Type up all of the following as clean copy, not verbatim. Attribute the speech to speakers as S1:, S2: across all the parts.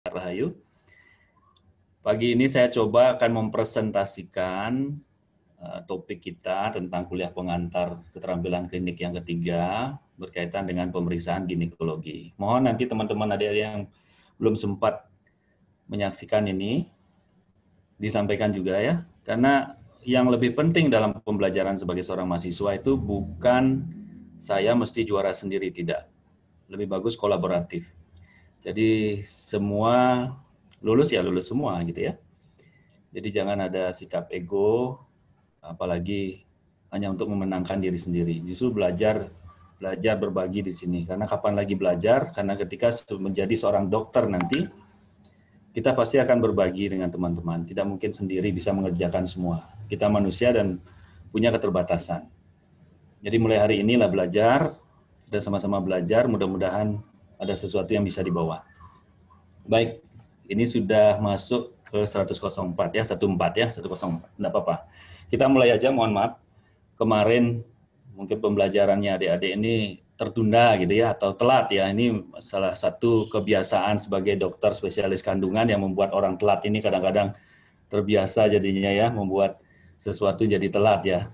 S1: Rahayu. Pagi ini saya coba akan mempresentasikan topik kita tentang kuliah pengantar keterampilan klinik yang ketiga berkaitan dengan pemeriksaan ginekologi. Mohon nanti teman-teman ada yang belum sempat menyaksikan ini disampaikan juga ya, karena yang lebih penting dalam pembelajaran sebagai seorang mahasiswa itu bukan saya mesti juara sendiri, tidak. Lebih bagus kolaboratif. Jadi semua lulus ya lulus semua gitu ya. Jadi jangan ada sikap ego, apalagi hanya untuk memenangkan diri sendiri. Justru belajar berbagi di sini. Karena kapan lagi belajar? Karena ketika menjadi seorang dokter nanti, kita pasti akan berbagi dengan teman-teman. Tidak mungkin sendiri bisa mengerjakan semua. Kita manusia dan punya keterbatasan. Jadi mulai hari inilah belajar, kita sama-sama belajar, mudah-mudahan ada sesuatu yang bisa dibawa. Baik, ini sudah masuk ke 104 ya, 14 ya, 104. Enggak apa-apa. Kita mulai aja, mohon maaf. Kemarin mungkin pembelajarannya adik-adik ini tertunda gitu ya, atau telat ya. Ini salah satu kebiasaan sebagai dokter spesialis kandungan yang membuat orang telat ini kadang-kadang terbiasa jadinya ya, membuat sesuatu jadi telat ya.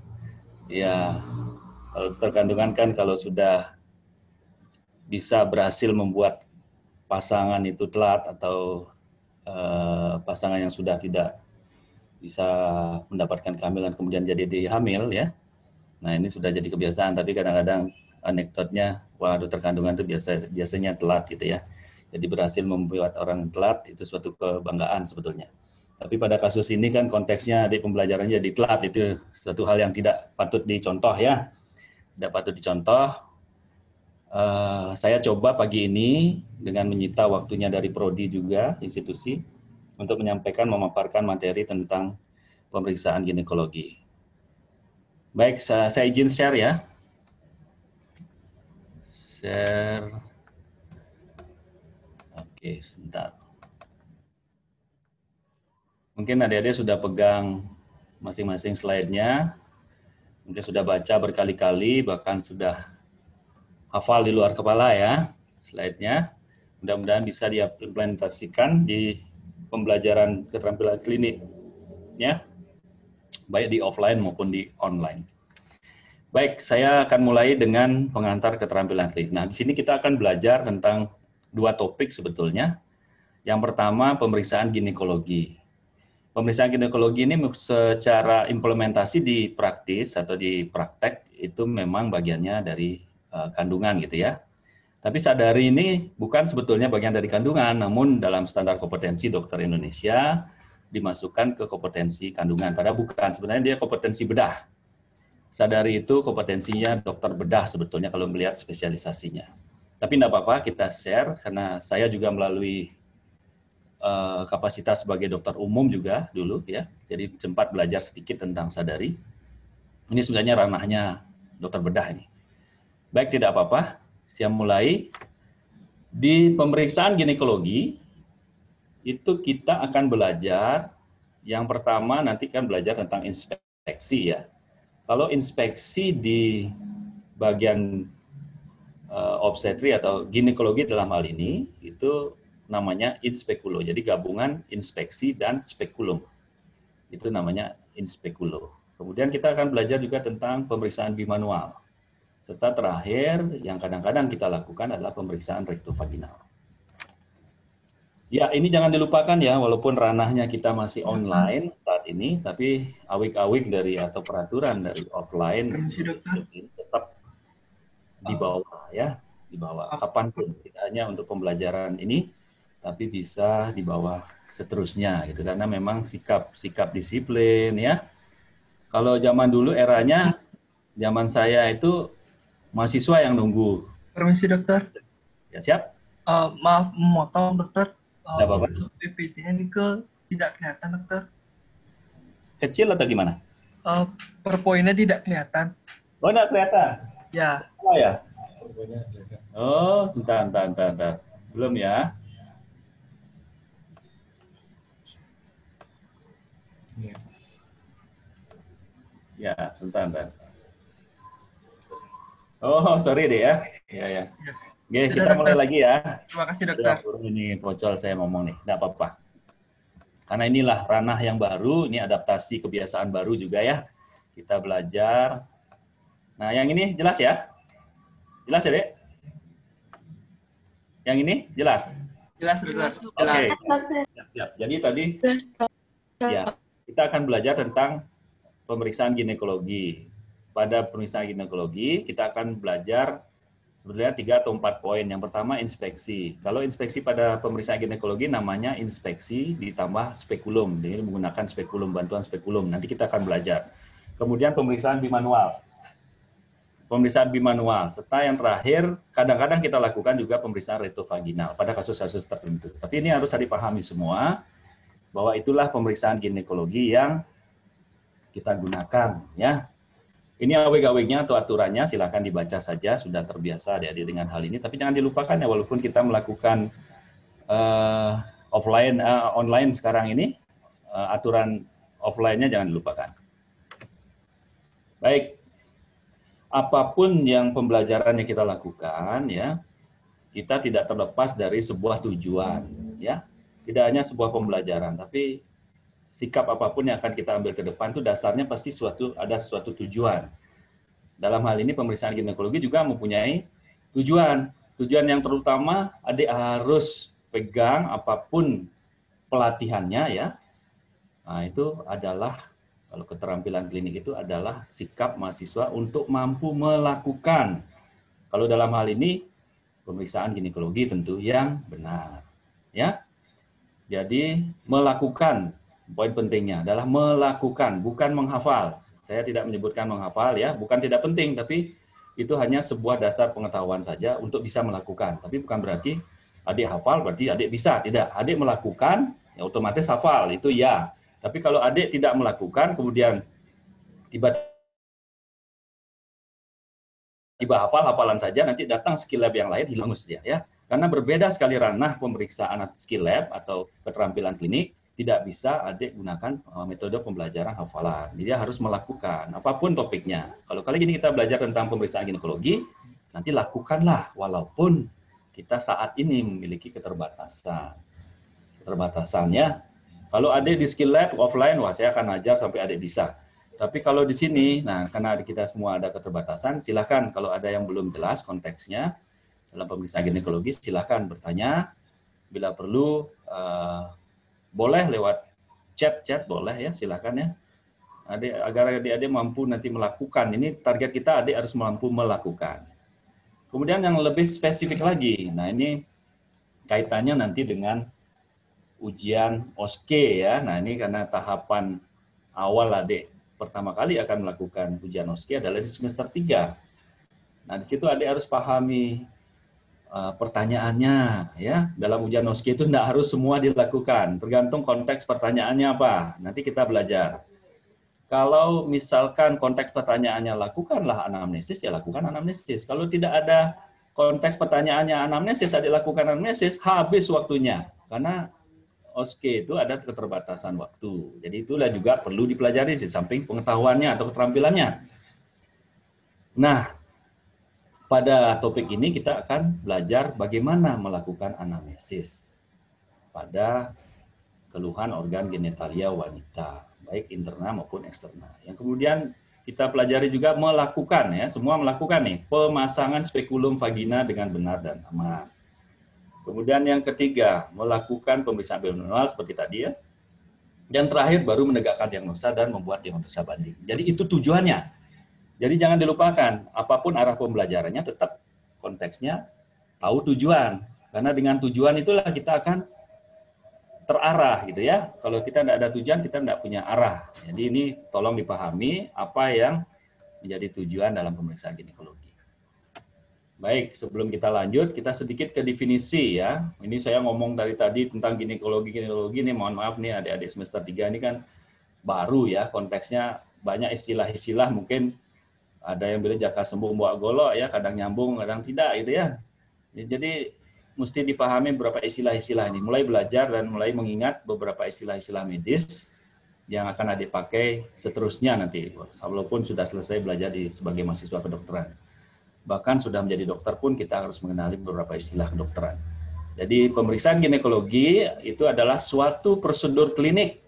S1: Ya, kalau dokter kandungan kan kalau sudah bisa berhasil membuat pasangan itu telat atau pasangan yang sudah tidak bisa mendapatkan kehamilan kemudian jadi hamil ya. Nah ini sudah jadi kebiasaan, tapi kadang-kadang anekdotnya, wah dokter kandungan itu biasanya telat gitu ya. Jadi berhasil membuat orang telat itu suatu kebanggaan sebetulnya. Tapi pada kasus ini kan konteksnya di pembelajarannya jadi telat, itu suatu hal yang tidak patut dicontoh ya. Tidak patut dicontoh. Saya coba pagi ini dengan menyita waktunya dari prodi juga, institusi, untuk menyampaikan, memaparkan materi tentang pemeriksaan ginekologi. Baik, saya izin share ya. Share. Oke, sebentar. Mungkin adik-adik sudah pegang masing-masing slide-nya, mungkin sudah baca berkali-kali, bahkan sudah hafal di luar kepala ya slide-nya. Mudah-mudahan bisa diimplementasikan di pembelajaran keterampilan klinik ya, baik di offline maupun di online. Baik, saya akan mulai dengan pengantar keterampilan klinik. Nah, di sini kita akan belajar tentang dua topik sebetulnya. Yang pertama, pemeriksaan ginekologi. Pemeriksaan ginekologi ini secara implementasi di praktis atau di praktek itu memang bagiannya dari kandungan gitu ya. Tapi sadari ini bukan sebetulnya bagian dari kandungan, namun dalam standar kompetensi dokter Indonesia dimasukkan ke kompetensi kandungan. Padahal bukan, sebenarnya dia kompetensi bedah. Sadari itu kompetensinya dokter bedah sebetulnya kalau melihat spesialisasinya. Tapi tidak apa-apa, kita share karena saya juga melalui kapasitas sebagai dokter umum juga dulu ya. Jadi sempat belajar sedikit tentang sadari. Ini sebenarnya ranahnya dokter bedah ini. Baik, tidak apa-apa. Saya mulai. Di pemeriksaan ginekologi itu kita akan belajar yang pertama nanti kan belajar tentang inspeksi ya. Kalau inspeksi di bagian obstetri atau ginekologi dalam hal ini itu namanya inspekulo. Jadi gabungan inspeksi dan spekulum. Itu namanya inspekulo. Kemudian kita akan belajar juga tentang pemeriksaan bimanual. Serta terakhir yang kadang-kadang kita lakukan adalah pemeriksaan rektovaginal. Ya, ini jangan dilupakan ya, walaupun ranahnya kita masih online saat ini, tapi awik-awik dari atau peraturan dari offline tetap di bawah ya, di bawah kapanpun, tidak hanya untuk pembelajaran ini, tapi bisa di bawah seterusnya gitu, karena memang sikap disiplin ya. Kalau zaman dulu eranya, zaman saya itu mahasiswa yang nunggu.
S2: Permisi dokter.
S1: Ya siap.
S2: Maaf memotong dokter.
S1: Tidak apa-apa.
S2: PPT-nya ini tidak kelihatan dokter.
S1: Kecil atau gimana?
S2: PowerPoint-nya tidak kelihatan.
S1: Oh, tidak kelihatan?
S2: Ya.
S1: Oh ya? Oh, bentar. Belum ya? Ya, sebentar. Oh, sorry deh ya. Ya. Oke,
S2: Sudah,
S1: kita mulai
S2: dokter.
S1: lagi ya.
S2: Terima kasih,
S1: Aduh,
S2: dokter.
S1: ini bocor saya ngomong nih, nggak apa-apa. Karena inilah ranah yang baru, ini adaptasi kebiasaan baru juga ya. Kita belajar. Nah, yang ini jelas ya? Jelas ya, Dek? Yang ini jelas?
S2: Jelas, dokter.
S1: Oke,
S2: Jelas.
S1: siap. Jadi tadi ya, kita akan belajar tentang pemeriksaan ginekologi. Pada pemeriksaan ginekologi, kita akan belajar sebenarnya 3 atau 4 poin. Yang pertama, inspeksi. Kalau inspeksi pada pemeriksaan ginekologi namanya inspeksi ditambah spekulum. Jadi menggunakan spekulum, bantuan spekulum. Nanti kita akan belajar. Kemudian pemeriksaan bimanual. Pemeriksaan bimanual. Serta yang terakhir, kadang-kadang kita lakukan juga pemeriksaan retrovaginal pada kasus-kasus tertentu. Tapi ini harus dipahami semua, bahwa itulah pemeriksaan ginekologi yang kita gunakan. Ya. Ini aweg-awegnya atau aturannya, silakan dibaca saja, sudah terbiasa adik-adik dengan hal ini. Tapi jangan dilupakan ya, walaupun kita melakukan online sekarang ini, aturan offline-nya jangan dilupakan. Baik, apapun yang pembelajaran yang kita lakukan, ya, kita tidak terlepas dari sebuah tujuan, ya. Tidak hanya sebuah pembelajaran, tapi sikap apapun yang akan kita ambil ke depan itu dasarnya pasti ada suatu tujuan. Dalam hal ini pemeriksaan ginekologi juga mempunyai tujuan. Tujuan yang terutama adik harus pegang apapun pelatihannya ya. Nah, itu adalah kalau keterampilan klinik itu adalah sikap mahasiswa untuk mampu melakukan. Kalau dalam hal ini pemeriksaan ginekologi tentu yang benar. Ya. Jadi melakukan, poin pentingnya adalah melakukan, bukan menghafal. Saya tidak menyebutkan menghafal ya, bukan tidak penting, tapi itu hanya sebuah dasar pengetahuan saja untuk bisa melakukan. Tapi bukan berarti adik hafal, berarti adik bisa. Tidak, adik melakukan, ya otomatis hafal, itu ya. Tapi kalau adik tidak melakukan, kemudian tiba-tiba hafal-hafalan saja, nanti datang skill lab yang lain, hilang dia ya. Karena berbeda sekali ranah pemeriksaan skill lab atau keterampilan klinik, tidak bisa adik gunakan metode pembelajaran hafalan. Jadi dia harus melakukan apapun topiknya. Kalau kali ini kita belajar tentang pemeriksaan ginekologi, nanti lakukanlah walaupun kita saat ini memiliki keterbatasan. Keterbatasannya, kalau adik di skill lab offline, wah saya akan ajar sampai adik bisa. Tapi kalau di sini, nah karena adik kita semua ada keterbatasan, silakan kalau ada yang belum jelas konteksnya, dalam pemeriksaan ginekologi silahkan bertanya, bila perlu boleh lewat chat boleh ya, silakan ya. Agar adik-adik mampu nanti melakukan, ini target kita adik harus mampu melakukan. Kemudian yang lebih spesifik lagi, nah ini kaitannya nanti dengan ujian OSCE ya. Nah ini karena tahapan awal adik pertama kali akan melakukan ujian OSCE adalah di semester 3. Nah di situ adik harus pahami pertanyaannya ya. Dalam ujian OSCE itu tidak harus semua dilakukan, tergantung konteks pertanyaannya apa. Nanti kita belajar. Kalau misalkan konteks pertanyaannya lakukanlah anamnesis, ya lakukan anamnesis. Kalau tidak ada konteks pertanyaannya anamnesis, adik lakukan anamnesis, habis waktunya. Karena OSCE itu ada keterbatasan waktu. Jadi itulah juga perlu dipelajari di samping pengetahuannya atau keterampilannya. Nah, pada topik ini kita akan belajar bagaimana melakukan anamnesis pada keluhan organ genitalia wanita, baik internal maupun eksternal. Yang kemudian kita pelajari juga melakukan ya, semua melakukan nih, pemasangan spekulum vagina dengan benar dan aman. Kemudian yang ketiga, melakukan pemeriksaan bimanual seperti tadi ya. Dan terakhir baru menegakkan diagnosa dan membuat diagnosa banding. Jadi itu tujuannya. Jadi jangan dilupakan, apapun arah pembelajarannya tetap konteksnya tahu tujuan. Karena dengan tujuan itulah kita akan terarah gitu ya. Kalau kita tidak ada tujuan, kita tidak punya arah. Jadi ini tolong dipahami apa yang menjadi tujuan dalam pemeriksaan ginekologi. Baik, sebelum kita lanjut, kita sedikit ke definisi ya. Ini saya ngomong dari tadi tentang ginekologi ini, mohon maaf nih adik-adik semester 3 ini kan baru ya, konteksnya banyak istilah-istilah, mungkin ada yang bilang jaka sembuh mbak golok ya, kadang nyambung, kadang tidak gitu ya. Jadi mesti dipahami beberapa istilah-istilah ini, mulai belajar dan mulai mengingat beberapa istilah-istilah medis yang akan adik pakai seterusnya nanti, walaupun sudah selesai belajar sebagai mahasiswa kedokteran. bahkan sudah menjadi dokter pun kita harus mengenali beberapa istilah kedokteran. Jadi pemeriksaan ginekologi itu adalah suatu prosedur klinik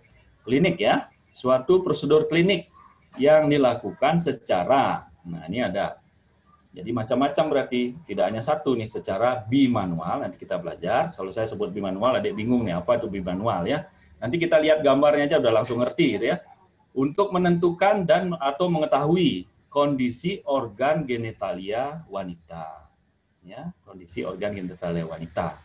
S1: ya, suatu prosedur klinik yang dilakukan secara, nah ini ada, jadi macam-macam berarti, tidak hanya satu nih, secara bimanual, nanti kita belajar. Kalau saya sebut bimanual, adik bingung nih, apa itu bimanual ya. Nanti kita lihat gambarnya aja udah langsung ngerti gitu ya. Untuk menentukan dan atau mengetahui kondisi organ genitalia wanita. Ya, kondisi organ genitalia wanita.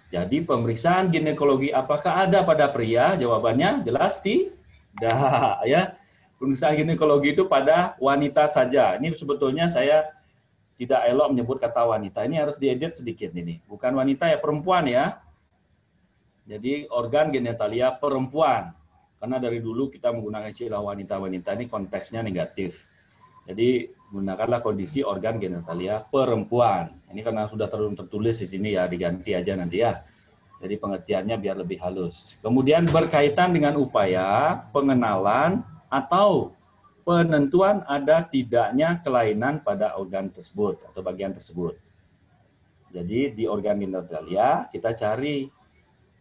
S1: Jadi pemeriksaan ginekologi apakah ada pada pria? Jawabannya jelas tidak ya. Pemeriksaan ginekologi itu pada wanita saja. Ini sebetulnya saya tidak elok menyebut kata wanita. Ini harus diedit sedikit ini. Bukan wanita ya, perempuan ya. Jadi organ genitalia perempuan. Karena dari dulu kita menggunakan istilah wanita-wanita, ini konteksnya negatif. Jadi gunakanlah kondisi organ genitalia perempuan. Ini karena sudah tertulis di sini ya, diganti aja nanti ya. Jadi pengertiannya biar lebih halus. Kemudian berkaitan dengan upaya pengenalan atau penentuan ada tidaknya kelainan pada organ tersebut atau bagian tersebut. Jadi di organ genitalia kita cari,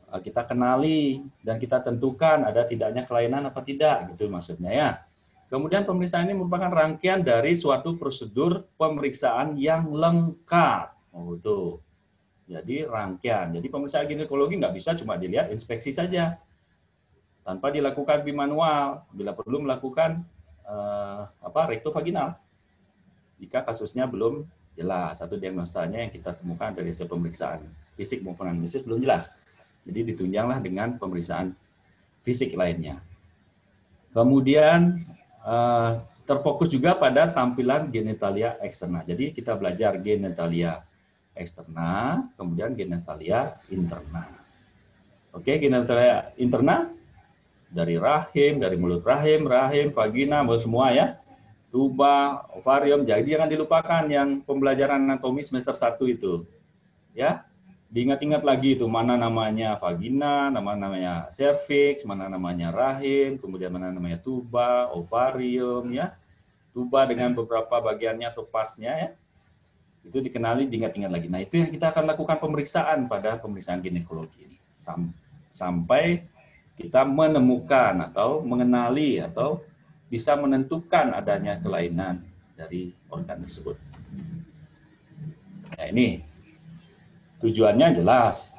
S1: kita kenali, dan kita tentukan ada tidaknya kelainan apa tidak, gitu maksudnya ya. Kemudian pemeriksaan ini merupakan rangkaian dari suatu prosedur pemeriksaan yang lengkap. Oh, itu. Jadi rangkaian. Jadi pemeriksaan ginekologi nggak bisa cuma dilihat inspeksi saja. Tanpa dilakukan bimanual, bila perlu melakukan rektovaginal. Jika kasusnya belum jelas, atau diagnosanya yang kita temukan dari hasil pemeriksaan fisik maupun anamnesis belum jelas. Jadi ditunjanglah dengan pemeriksaan fisik lainnya. Kemudian terfokus juga pada tampilan genitalia eksterna. Jadi kita belajar genitalia eksterna, kemudian genitalia interna. Oke, genitalia interna dari rahim, dari mulut rahim, vagina, semua ya. Tuba, ovarium. Jadi jangan dilupakan yang pembelajaran anatomi semester 1 itu. Ya. Diingat-ingat lagi itu mana namanya vagina, namanya cervix, mana namanya rahim, kemudian mana namanya tuba, ovarium ya. Tuba dengan beberapa bagiannya atau pasnya ya. Itu dikenali, diingat-ingat lagi. Nah, itu yang kita akan lakukan pemeriksaan pada pemeriksaan ginekologi ini. Sampai kita menemukan atau mengenali atau bisa menentukan adanya kelainan dari organ tersebut. Nah, ini tujuannya jelas.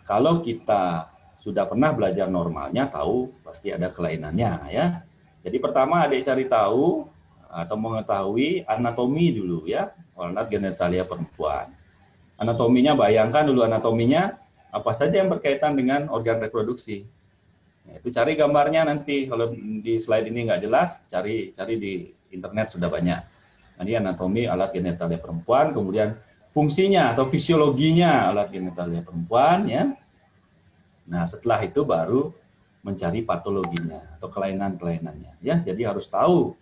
S1: Kalau kita sudah pernah belajar normalnya, tahu pasti ada kelainannya ya. Jadi pertama adik cari tahu atau mengetahui anatomi dulu ya, organ genitalia perempuan. Anatominya, bayangkan dulu anatominya apa saja yang berkaitan dengan organ reproduksi. Nah, itu cari gambarnya nanti. Kalau di slide ini nggak jelas, cari di internet sudah banyak. Ini anatomi alat genitalia perempuan, kemudian fungsinya atau fisiologinya alat genitalia perempuan ya. Nah, setelah itu baru mencari patologinya atau kelainan-kelainannya ya. Jadi harus tahu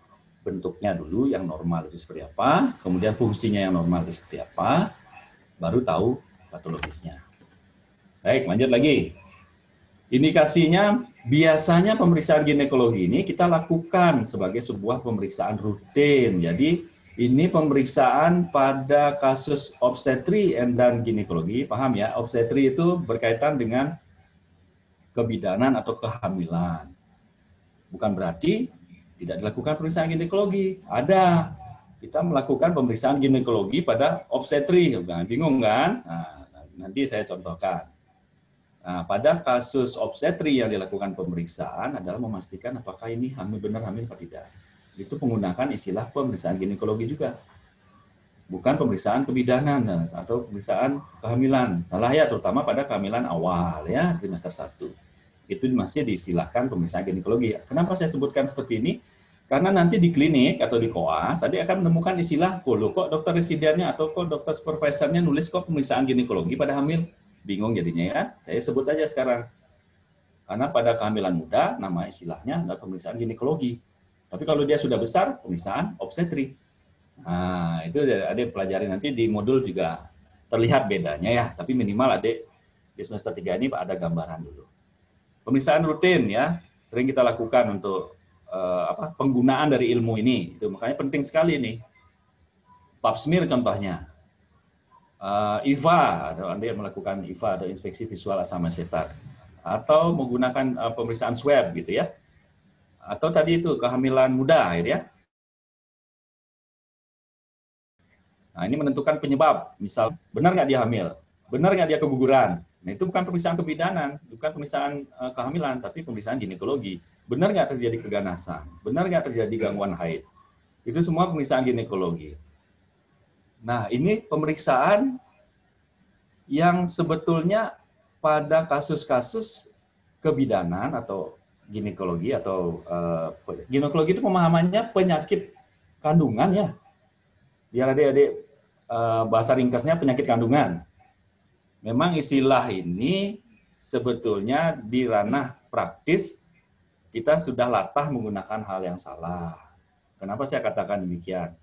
S1: bentuknya dulu yang normal itu seperti apa, kemudian fungsinya yang normal itu seperti apa, baru tahu patologisnya. Baik, lanjut lagi. Indikasinya biasanya pemeriksaan ginekologi ini kita lakukan sebagai sebuah pemeriksaan rutin. Jadi ini pemeriksaan pada kasus obstetri dan ginekologi, paham ya? Obstetri itu berkaitan dengan kebidanan atau kehamilan. Bukan berarti tidak dilakukan pemeriksaan ginekologi. Ada. Kita melakukan pemeriksaan ginekologi pada obstetri. Bingung kan? Nah, nanti saya contohkan. Nah, pada kasus obstetri yang dilakukan pemeriksaan adalah memastikan apakah ini benar hamil atau tidak. Itu menggunakan istilah pemeriksaan ginekologi juga. Bukan pemeriksaan kebidanan atau pemeriksaan kehamilan. Salah ya, terutama pada kehamilan awal ya, trimester 1. Itu masih diistilahkan pemeriksaan ginekologi. Kenapa saya sebutkan seperti ini? Karena nanti di klinik atau di koas, adik akan menemukan istilah, kok dokter residennya atau kok dokter supervisornya nulis kok pemeriksaan ginekologi pada hamil. Bingung jadinya ya. Saya sebut aja sekarang. Karena pada kehamilan muda, nama istilahnya adalah pemeriksaan ginekologi. Tapi kalau dia sudah besar, pemeriksaan obstetri. Nah, itu adik pelajari nanti di modul juga terlihat bedanya ya. Tapi minimal adik di semester 3 ini ada gambaran dulu. Pemeriksaan rutin ya, sering kita lakukan untuk penggunaan dari ilmu ini. Itu makanya penting sekali nih. pap smear contohnya. IVA, Anda yang melakukan IVA atau inspeksi visual asam asetat, atau menggunakan pemeriksaan swab gitu ya, atau tadi itu kehamilan muda gitu ya. Nah ini menentukan penyebab, misal benar nggak dia hamil, benar nggak dia keguguran. Nah itu bukan pemeriksaan kebidanan, bukan pemeriksaan kehamilan, tapi pemeriksaan ginekologi. Benar nggak terjadi keganasan, benar nggak terjadi gangguan haid. Itu semua pemeriksaan ginekologi. Nah ini pemeriksaan yang sebetulnya pada kasus-kasus kebidanan atau ginekologi ginekologi itu pemahamannya penyakit kandungan ya. Biar adik-adik bahasa ringkasnya penyakit kandungan. Memang istilah ini sebetulnya di ranah praktis kita sudah latah menggunakan hal yang salah. Kenapa saya katakan demikian?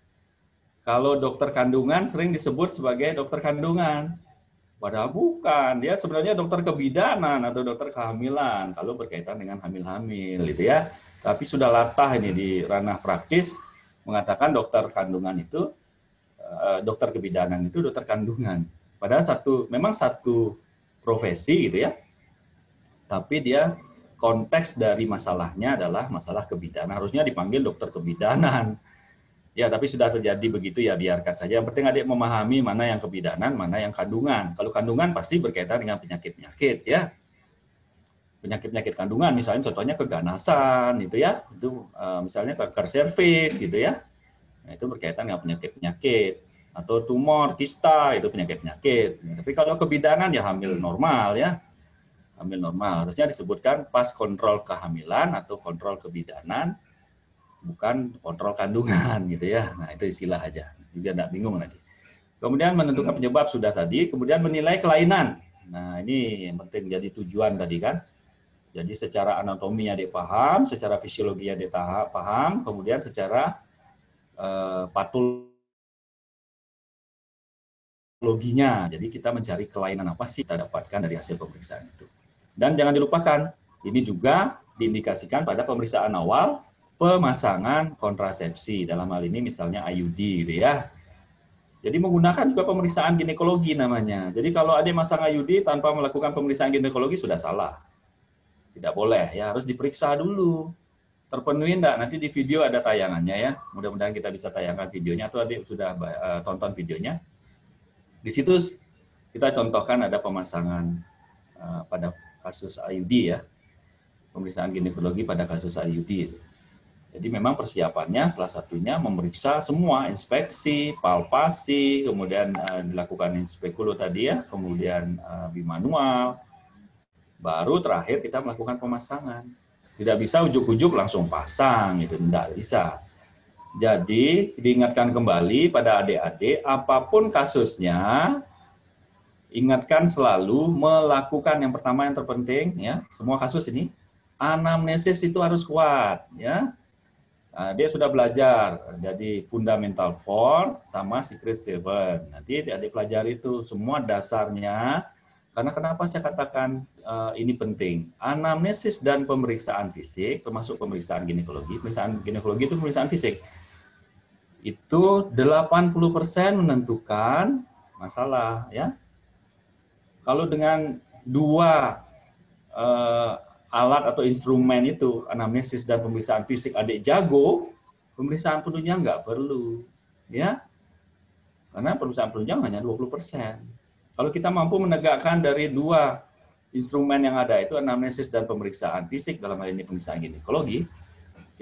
S1: Kalau dokter kandungan sering disebut sebagai dokter kandungan. Padahal bukan, dia sebenarnya dokter kebidanan atau dokter kehamilan kalau berkaitan dengan hamil-hamil gitu ya. Tapi sudah latah ini di ranah praktis mengatakan dokter kandungan itu, dokter kebidanan itu dokter kandungan. Padahal memang satu profesi gitu ya. Tapi dia konteks dari masalahnya adalah masalah kebidanan. Harusnya dipanggil dokter kebidanan. Ya, tapi sudah terjadi begitu ya biarkan saja. Yang penting adik memahami mana yang kebidanan, mana yang kandungan. Kalau kandungan pasti berkaitan dengan penyakit-penyakit ya. Penyakit-penyakit kandungan misalnya contohnya keganasan gitu ya. Itu misalnya kanker serviks gitu ya. Nah, itu berkaitan dengan penyakit-penyakit atau tumor, kista itu penyakit-penyakit. Tapi kalau kebidanan ya hamil normal ya. Hamil normal harusnya disebutkan pas kontrol kehamilan atau kontrol kebidanan, bukan kontrol kandungan gitu ya. Nah itu istilah aja, biar tidak bingung nanti. Kemudian menentukan penyebab sudah tadi, kemudian menilai kelainan. Nah ini yang penting jadi tujuan tadi kan. Jadi secara anatominya dia paham, secara fisiologinya dia paham, kemudian secara patologinya. Jadi kita mencari kelainan apa sih kita dapatkan dari hasil pemeriksaan itu. Dan jangan dilupakan, ini juga diindikasikan pada pemeriksaan awal pemasangan kontrasepsi, dalam hal ini misalnya IUD gitu ya. Jadi menggunakan juga pemeriksaan ginekologi namanya. Jadi kalau ada masang IUD tanpa melakukan pemeriksaan ginekologi sudah salah. Tidak boleh ya, harus diperiksa dulu. Terpenuhi enggak? Nanti di video ada tayangannya ya. Mudah-mudahan kita bisa tayangkan videonya atau adik sudah tonton videonya. Di situ kita contohkan ada pemasangan pada kasus IUD ya. Pemeriksaan ginekologi pada kasus IUD. Jadi memang persiapannya salah satunya memeriksa semua, inspeksi, palpasi, kemudian dilakukan inspekulo tadi ya, kemudian bimanual, baru terakhir kita melakukan pemasangan. Tidak bisa ujuk-ujuk langsung pasang, itu tidak bisa. Jadi diingatkan kembali pada adik-adik, apapun kasusnya, ingatkan selalu melakukan yang pertama yang terpenting ya, semua kasus ini anamnesis itu harus kuat ya. Nah, dia sudah belajar jadi fundamental 4 sama secret 7. Nanti adik pelajari itu semua dasarnya. Karena kenapa saya katakan ini penting? Anamnesis dan pemeriksaan fisik, termasuk pemeriksaan ginekologi. Pemeriksaan ginekologi itu pemeriksaan fisik. Itu 80% menentukan masalah ya. Kalau dengan dua alat atau instrumen itu, anamnesis dan pemeriksaan fisik adik jago, pemeriksaan penunjang nggak perlu. Ya, karena pemeriksaan penunjang hanya 20%. Kalau kita mampu menegakkan dari dua instrumen yang ada, itu anamnesis dan pemeriksaan fisik, dalam hal ini pemeriksaan ginekologi,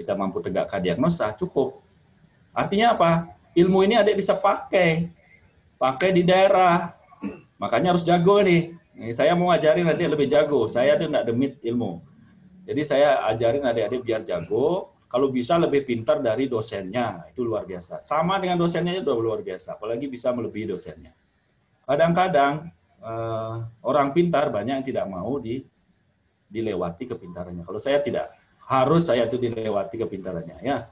S1: kita mampu tegakkan diagnosa, cukup. Artinya apa? Ilmu ini adik bisa pakai di daerah. Makanya harus jago nih. Saya mau ajarin adik lebih jago. Saya tuh enggak demit ilmu. Jadi saya ajarin adik-adik biar jago. Kalau bisa lebih pintar dari dosennya. Itu luar biasa. Sama dengan dosennya itu luar biasa. Apalagi bisa melebihi dosennya. Kadang-kadang orang pintar banyak yang tidak mau dilewati kepintarannya. Kalau saya tidak. Harus saya itu dilewati kepintarannya. Ya.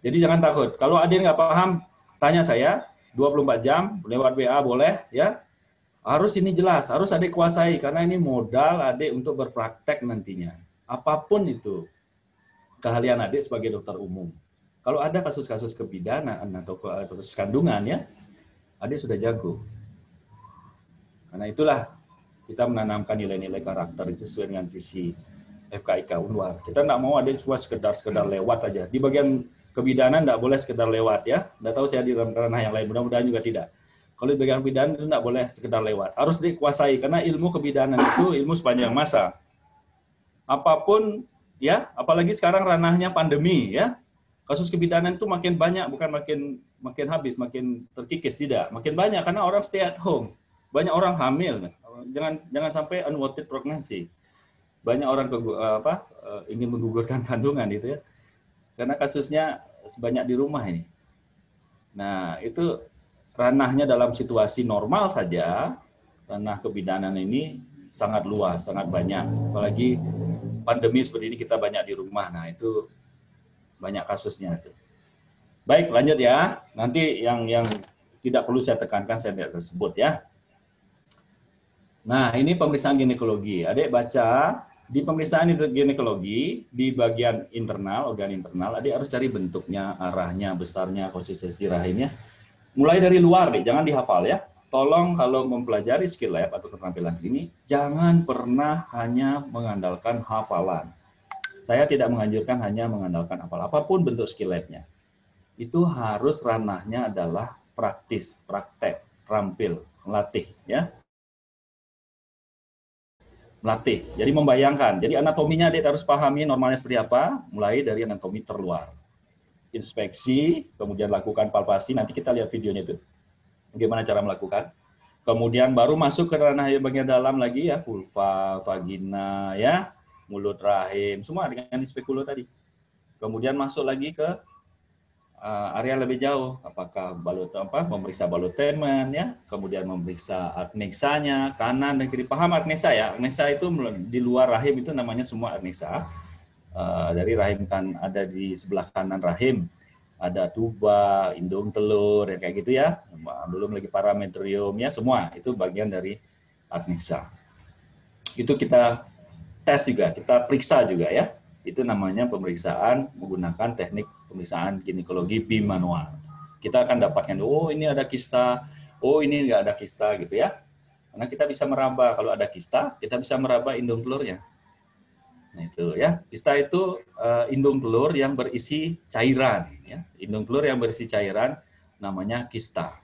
S1: Jadi jangan takut. Kalau adik nggak paham, tanya saya. 24 jam, lewat WA boleh. Ya. Harus ini jelas, harus adik kuasai, karena ini modal adik untuk berpraktek nantinya. Apapun itu, keahlian adik sebagai dokter umum. Kalau ada kasus-kasus kebidanan atau kasus kandungan ya, adik sudah jago. Karena itulah kita menanamkan nilai-nilai karakter itu sesuai dengan visi FKIK Unwar. Kita nggak mau ada cuma sekedar lewat aja. Di bagian kebidanan nggak boleh sekedar lewat ya. Nggak tahu saya di ranah yang lain, mudah-mudahan juga tidak. Kalau di bagian kebidanan itu nggak boleh sekedar lewat. Harus dikuasai, karena ilmu kebidanan itu ilmu sepanjang masa. Apapun ya, apalagi sekarang ranahnya pandemi ya. Kasus kebidanan itu makin banyak, bukan makin habis, makin terkikis, tidak. Makin banyak karena orang stay at home. Banyak orang hamil. Jangan sampai unwanted pregnancy. Banyak orang ingin menggugurkan kandungan itu ya. Karena kasusnya sebanyak di rumah ini. Nah, itu ranahnya dalam situasi normal saja, ranah kebidanan ini sangat luas, sangat banyak. Apalagi pandemi seperti ini kita banyak di rumah. Nah, itu banyak kasusnya itu. Baik, lanjut ya. Nanti yang tidak perlu saya tekankan saya tidak tersebut ya. Nah, ini pemeriksaan ginekologi. Adik baca di pemeriksaan ginekologi di bagian internal, organ internal, adik harus cari bentuknya, arahnya, besarnya, konsistensi rahimnya. Mulai dari luar nih, jangan dihafal ya. Tolong kalau mempelajari skill lab atau keterampilan ini, jangan pernah hanya mengandalkan hafalan. Saya tidak menganjurkan hanya mengandalkan hafal. Apapun bentuk skill lab-nya. Itu harus ranahnya adalah praktis, praktek, terampil, melatih ya. Melatih. Jadi membayangkan. Jadi anatominya dia harus pahami normalnya seperti apa, mulai dari anatomi terluar. Inspeksi, kemudian lakukan palpasi, nanti kita lihat videonya itu. Bagaimana cara melakukan. Kemudian baru masuk ke ranah yang bagian dalam lagi ya, vulva, vagina ya, mulut rahim, semua dengan spekulo tadi. Kemudian masuk lagi ke area lebih jauh, apakah memeriksa balut temen ya, kemudian memeriksa adnexanya kanan dan kiri. Paham adnexa ya? Adnexa itu di luar rahim itu namanya semua adnexa. Dari rahim kan ada di sebelah kanan rahim, ada tuba, indung telur ya kayak gitu ya. Belum lagi parametrium ya, semua itu bagian dari adnexa. Itu kita tes juga, kita periksa juga ya. Itu namanya pemeriksaan menggunakan teknik pemeriksaan ginekologi bimanual. Kita akan dapatkan, oh ini ada kista, oh ini nggak ada kista gitu ya. Karena kita bisa meraba, kalau ada kista, kita bisa meraba indung telurnya. Nah itu ya, kista itu indung telur yang berisi cairan. Ya. Indung telur yang berisi cairan namanya kista.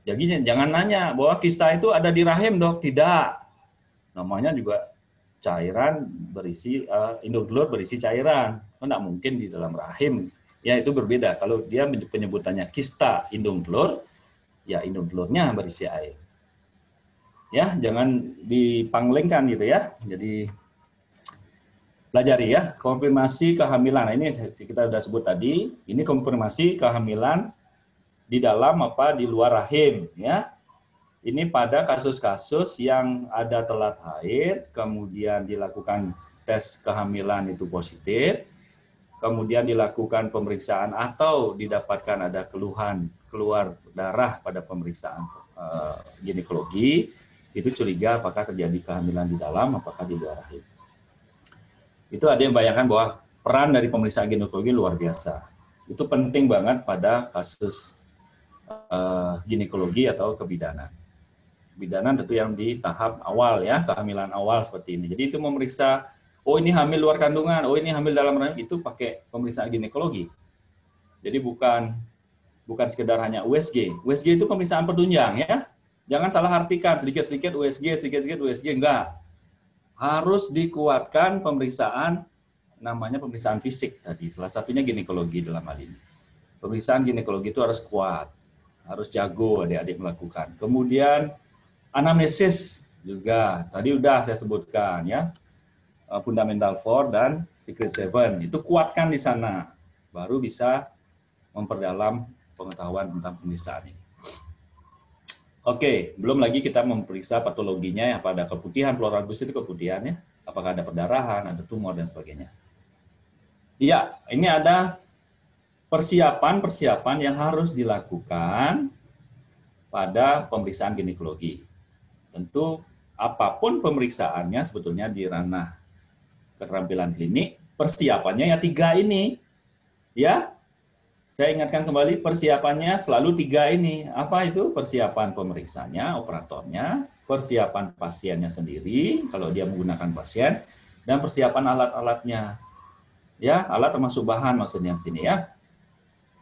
S1: Jadi jangan nanya bahwa kista itu ada di rahim dok, tidak. Namanya juga cairan berisi indung telur berisi cairan, tidak mungkin di dalam rahim. Ya itu berbeda. Kalau dia penyebutannya kista indung telur, ya indung telurnya berisi air. Ya jangan dipanglengkan gitu ya. Jadi pelajari ya konfirmasi kehamilan. Nah, ini kita sudah sebut tadi. Ini konfirmasi kehamilan di dalam apa di luar rahim ya. Ini pada kasus-kasus yang ada telat haid, kemudian dilakukan tes kehamilan itu positif, kemudian dilakukan pemeriksaan atau didapatkan ada keluhan keluar darah pada pemeriksaan ginekologi, itu curiga apakah terjadi kehamilan di dalam, apakah di luar rahim. Itu ada yang bayangkan bahwa peran dari pemeriksaan ginekologi luar biasa. Itu penting banget pada kasus ginekologi atau kebidanan. Kebidanan tentu yang di tahap awal ya, kehamilan awal seperti ini. Jadi itu memeriksa, oh ini hamil luar kandungan, oh ini hamil dalam rahim, itu pakai pemeriksaan ginekologi. Jadi bukan sekedar hanya USG. USG itu pemeriksaan penunjang ya. Jangan salah artikan sedikit-sedikit USG, sedikit-sedikit USG, enggak. Harus dikuatkan pemeriksaan namanya pemeriksaan fisik tadi. Salah satunya ginekologi dalam hal ini. Pemeriksaan ginekologi itu harus kuat, harus jago adik-adik melakukan. Kemudian anamnesis juga, tadi udah saya sebutkan ya, Fundamental 4 dan Secret 7, itu kuatkan di sana, baru bisa memperdalam pengetahuan tentang pemeriksaan ini. Oke, belum lagi kita memeriksa patologinya ya, pada keputihan, pleural itu keputihan ya, apakah ada perdarahan, ada tumor dan sebagainya. Iya, ini ada persiapan-persiapan yang harus dilakukan pada pemeriksaan ginekologi. Tentu apapun pemeriksaannya sebetulnya di ranah keterampilan klinik, persiapannya ya 3 ini. Ya. Saya ingatkan kembali persiapannya selalu 3 ini. Apa itu? Persiapan pemeriksanya, operatornya, persiapan pasiennya sendiri kalau dia menggunakan pasien, dan persiapan alat-alatnya. Ya, alat termasuk bahan maksudnya di sini ya.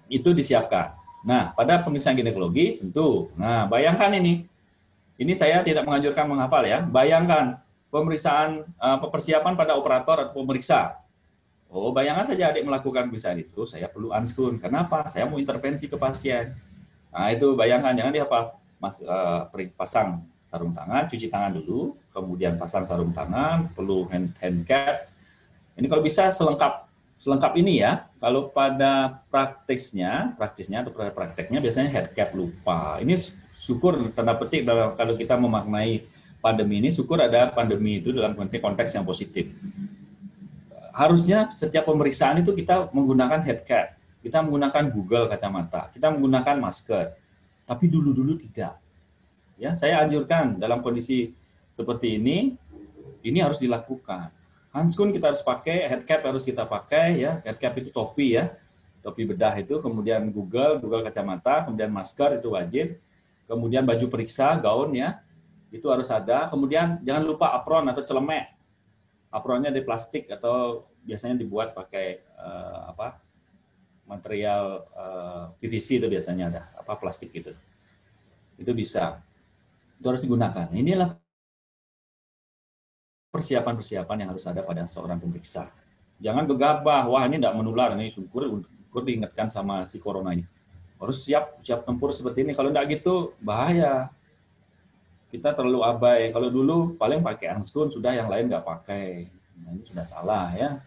S1: Itu disiapkan. Nah, pada pemeriksaan ginekologi tentu. Nah, bayangkan ini. Ini saya tidak menganjurkan menghafal ya. Bayangkan pemeriksaan persiapan pada operator atau pemeriksa. Oh, bayangkan saja adik melakukan pemeriksaan itu, saya perlu unskun. Kenapa? Saya mau intervensi ke pasien. Nah, itu bayangkan, jangan dihafal. Pasang sarung tangan, cuci tangan dulu, kemudian pasang sarung tangan, perlu hand cap. Ini kalau bisa selengkap ini ya. Kalau pada praktisnya atau pada prakteknya biasanya head cap lupa. Ini syukur tanda petik kalau kita memaknai pandemi ini, syukur ada pandemi itu dalam konteks yang positif. Harusnya setiap pemeriksaan itu kita menggunakan head cap, kita menggunakan Google kacamata, kita menggunakan masker. Tapi dulu-dulu tidak. Ya, saya anjurkan dalam kondisi seperti ini harus dilakukan. Hanskun kita harus pakai, head cap harus kita pakai ya. Head cap itu topi ya. Topi bedah itu, kemudian Google kacamata, kemudian masker itu wajib. Kemudian baju periksa, gaun ya. Itu harus ada. Kemudian jangan lupa apron atau celemek. Apronnya dari plastik atau biasanya dibuat pakai material PVC itu biasanya ada, plastik itu bisa, itu harus digunakan. Inilah persiapan-persiapan yang harus ada pada seorang pemeriksa. Jangan gegabah, wah ini tidak menular, ini syukur diingatkan sama si corona ini. Harus siap tempur seperti ini, kalau tidak gitu bahaya. Kita terlalu abai. Kalau dulu paling pakai hanskun, sudah yang lain nggak pakai. Nah, ini sudah salah ya.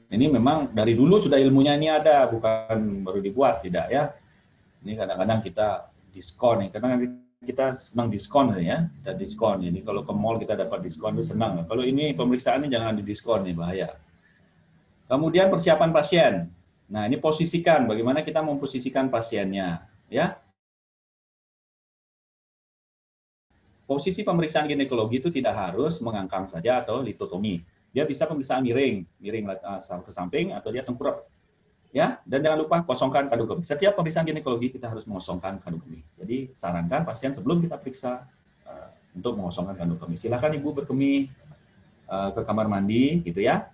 S1: Ini memang dari dulu sudah ilmunya ini ada, bukan baru dibuat, tidak ya. Ini kadang-kadang kita diskon nih, karena kita senang diskon ya, kita diskon. Ini kalau ke mall kita dapat diskon itu senang. Kalau ini pemeriksaan ini jangan didiskon nih, bahaya. Kemudian persiapan pasien. Nah, ini posisikan, bagaimana kita memposisikan pasiennya ya. Posisi pemeriksaan ginekologi itu tidak harus mengangkang saja atau litotomi. Dia bisa pemeriksaan miring ke samping atau dia tengkurap. Ya, dan jangan lupa kosongkan kandung kemih. Setiap pemeriksaan ginekologi kita harus mengosongkan kandung kemih. Jadi sarankan pasien sebelum kita periksa untuk mengosongkan kandung kemih. Silakan ibu berkemih ke kamar mandi gitu ya.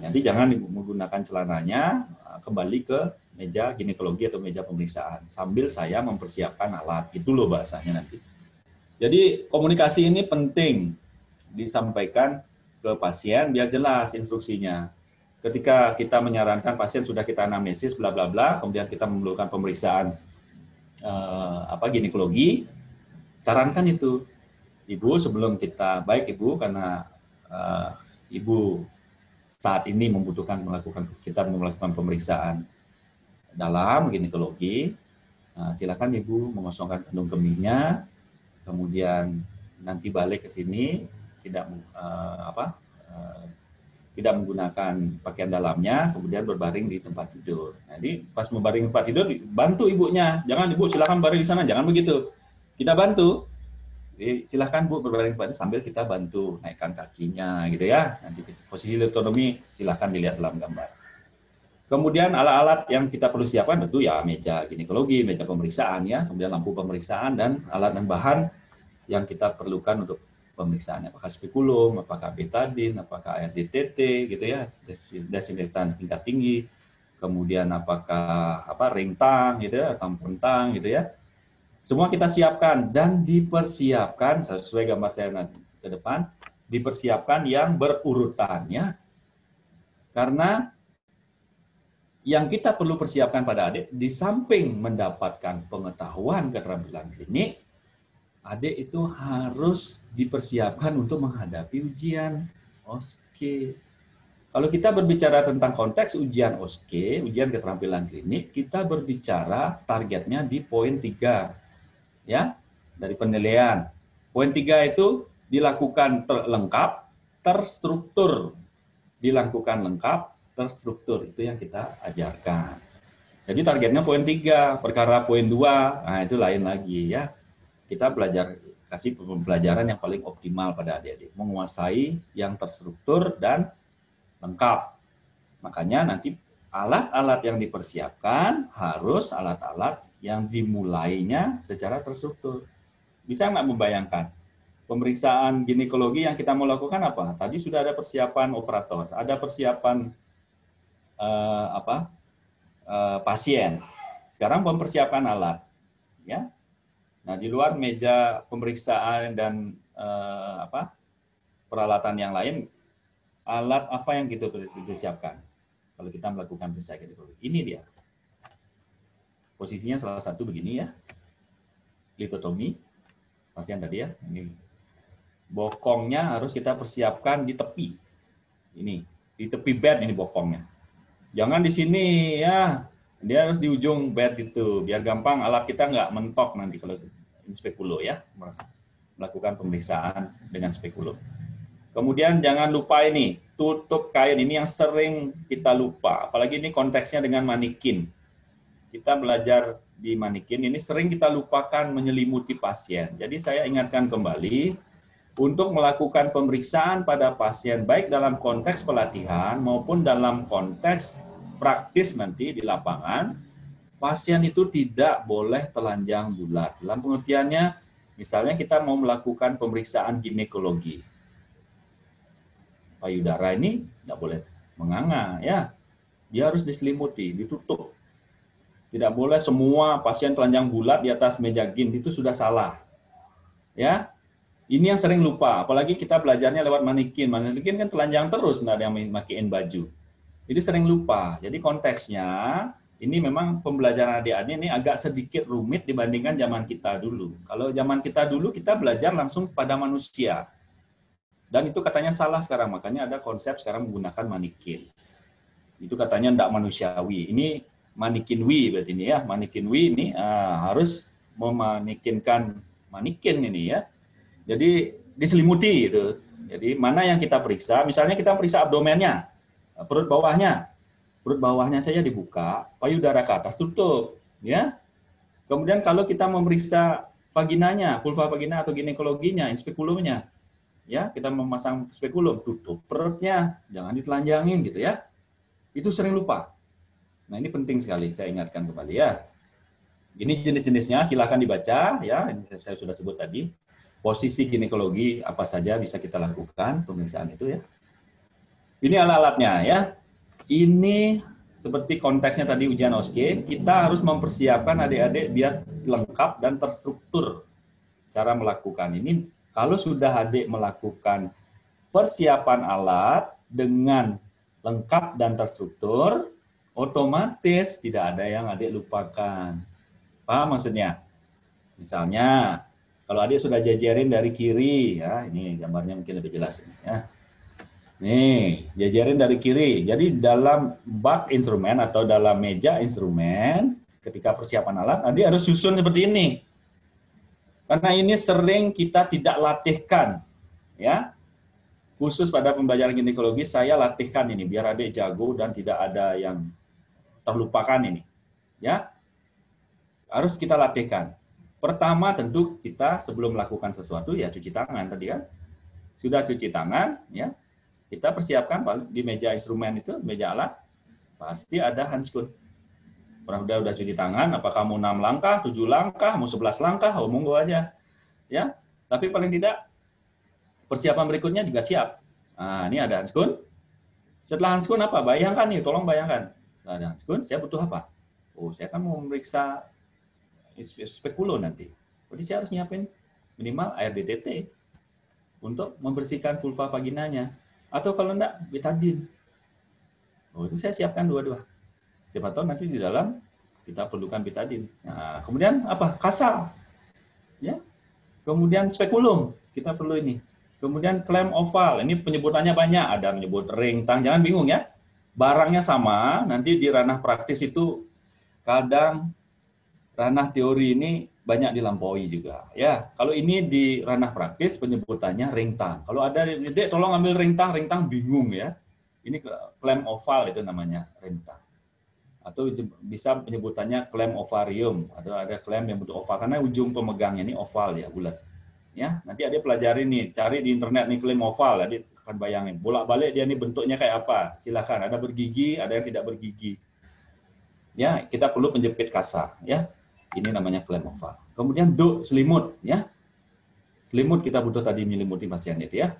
S1: Nanti jangan ibu menggunakan celananya, kembali ke meja ginekologi atau meja pemeriksaan sambil saya mempersiapkan alat. Gitu loh bahasanya nanti. Jadi komunikasi ini penting disampaikan ke pasien biar jelas instruksinya. Ketika kita menyarankan pasien sudah kita anamnesis bla bla bla, kemudian kita memerlukan pemeriksaan ginekologi, sarankan itu ibu sebelum kita ibu karena ibu saat ini membutuhkan melakukan pemeriksaan dalam ginekologi, silakan ibu mengosongkan kandung kemihnya. Kemudian nanti balik ke sini tidak menggunakan pakaian dalamnya, kemudian berbaring di tempat tidur. Jadi pas membaring di tempat tidur bantu ibunya, jangan ibu silakan baring di sana, jangan begitu. Kita bantu. Jadi silakan Bu berbaring di tempat tidur sambil kita bantu naikkan kakinya gitu ya. Nanti posisi litotomi silakan dilihat dalam gambar. Kemudian alat-alat yang kita perlu siapkan tentu ya meja ginekologi, meja pemeriksaan ya, kemudian lampu pemeriksaan dan alat dan bahan yang kita perlukan untuk pemeriksaan. Apakah spekulum, apakah betadin, apakah air DTT gitu ya, desinfektan tingkat tinggi, kemudian apakah ring tang gitu ya, tampon tang gitu ya. Semua kita siapkan dan dipersiapkan sesuai gambar saya nanti ke depan, dipersiapkan yang berurutan ya. Karena yang kita perlu persiapkan pada adik, di samping mendapatkan pengetahuan keterampilan klinik, adik itu harus dipersiapkan untuk menghadapi ujian OSCE. Kalau kita berbicara tentang konteks ujian OSCE, ujian keterampilan klinik, kita berbicara targetnya di poin 3. Ya, dari penilaian. Poin 3 itu dilakukan lengkap, terstruktur. Dilakukan lengkap, terstruktur, itu yang kita ajarkan. Jadi targetnya poin 3, perkara poin 2, nah itu lain lagi ya. Kita kasih pembelajaran yang paling optimal pada adik-adik, menguasai yang terstruktur dan lengkap. Makanya nanti alat-alat yang dipersiapkan harus alat-alat yang dimulainya secara terstruktur. Bisa nggak membayangkan? Pemeriksaan ginekologi yang kita mau lakukan apa? Tadi sudah ada persiapan operator, ada persiapan pasien. Sekarang mempersiapkan alat, ya. Nah, di luar meja pemeriksaan dan peralatan yang lain, alat apa yang kita persiapkan kalau kita melakukan pemeriksaan ginekologi? Ini dia. Posisinya salah satu begini ya, litotomi pasien tadi ya. Ini bokongnya harus kita persiapkan di tepi. Ini di tepi bed ini bokongnya. Jangan di sini ya. Dia harus di ujung bed itu biar gampang alat kita nggak mentok nanti kalau spekulo ya, melakukan pemeriksaan dengan spekulo. Kemudian jangan lupa ini tutup kain, ini yang sering kita lupa. Apalagi ini konteksnya dengan manikin. Kita belajar di manikin ini sering kita lupakan menyelimuti pasien. Jadi saya ingatkan kembali untuk melakukan pemeriksaan pada pasien baik dalam konteks pelatihan maupun dalam konteks praktis nanti di lapangan, pasien itu tidak boleh telanjang bulat. Dalam pengertiannya, misalnya kita mau melakukan pemeriksaan ginekologi. Payudara ini tidak boleh menganga, ya. Dia harus diselimuti, ditutup. Tidak boleh semua pasien telanjang bulat di atas meja gin, itu sudah salah. Ya, ini yang sering lupa, apalagi kita belajarnya lewat manikin. Manikin kan telanjang terus, nggak ada yang makein baju. Jadi sering lupa. Jadi konteksnya, ini memang pembelajaran adik-adik ini agak sedikit rumit dibandingkan zaman kita dulu. Kalau zaman kita dulu, kita belajar langsung pada manusia. Dan itu katanya salah sekarang, makanya ada konsep sekarang menggunakan manikin. Itu katanya tidak manusiawi. Ini manikinwi berarti ini ya. Manikinwi ini harus memanikinkan manikin ini ya. Jadi diselimuti itu. Jadi mana yang kita periksa? Misalnya kita periksa abdomennya, perut bawahnya saja dibuka, payudara ke atas tutup, ya. Kemudian kalau kita memeriksa vaginanya, vulva vagina atau ginekologinya, spekulumnya, ya kita memasang spekulum, tutup perutnya, jangan ditelanjangin gitu ya. Itu sering lupa. Nah ini penting sekali, saya ingatkan kembali ya. Ini jenis-jenisnya, silahkan dibaca ya. Ini saya sudah sebut tadi. Posisi ginekologi apa saja bisa kita lakukan pemeriksaan itu ya. Ini alat-alatnya ya. Ini seperti konteksnya tadi ujian OSCE, kita harus mempersiapkan adik-adik biar lengkap dan terstruktur cara melakukan ini. Kalau sudah adik melakukan persiapan alat dengan lengkap dan terstruktur, otomatis tidak ada yang adik lupakan. Paham maksudnya? Misalnya, kalau adik sudah jajarin dari kiri, ya ini gambarnya mungkin lebih jelas ini, ya. Nih, jajarin dari kiri. Jadi dalam bak instrumen atau dalam meja instrumen, ketika persiapan alat, adik harus susun seperti ini. Karena ini sering kita tidak latihkan, ya. Khusus pada pembelajaran ginekologi, saya latihkan ini biar adik jago dan tidak ada yang terlupakan ini, ya. Harus kita latihkan. Pertama tentu kita sebelum melakukan sesuatu ya cuci tangan tadi kan. Sudah cuci tangan, ya. Kita persiapkan di meja instrumen itu, meja alat, pasti ada handskun. Udah cuci tangan, apakah mau 6 langkah, 7 langkah, mau 11 langkah, monggo aja. Ya, tapi paling tidak persiapan berikutnya juga siap. Nah, ini ada handskun. Setelah handskun apa? Bayangkan nih, tolong bayangkan. Setelah ada handskun, saya butuh apa? Oh, saya kan mau memeriksa spekulo nanti. Jadi saya harus nyiapin minimal air DTT untuk membersihkan vulva vaginanya. Atau kalau enggak, betadine. Oh, itu saya siapkan dua-dua. Siapa tahu nanti di dalam kita perlukan betadine. Nah, kemudian apa? Kasal. Ya. Kemudian spekulum, kita perlu ini. Kemudian klem oval, ini penyebutannya banyak. Ada menyebut ring tang, jangan bingung ya. Barangnya sama, nanti di ranah praktis itu kadang ranah teori ini banyak dilampaui juga. Ya, kalau ini di ranah praktis penyebutannya ring tang. Kalau ada Dek tolong ambil ring tang bingung ya. Ini klem oval itu namanya ring tang. Atau bisa penyebutannya klem ovarium. Ada klem yang bentuk oval karena ujung pemegangnya ini oval ya, bulat. Ya, nanti ada pelajari nih, cari di internet nih klem oval. Jadi akan bayangin. Bolak-balik dia ini bentuknya kayak apa. Silakan, ada bergigi, ada yang tidak bergigi. Ya, kita perlu penjepit kasar. Ya, ini namanya klaim oval. Kemudian selimut. Ya, selimut kita butuh tadi menyelimuti pasien itu ya.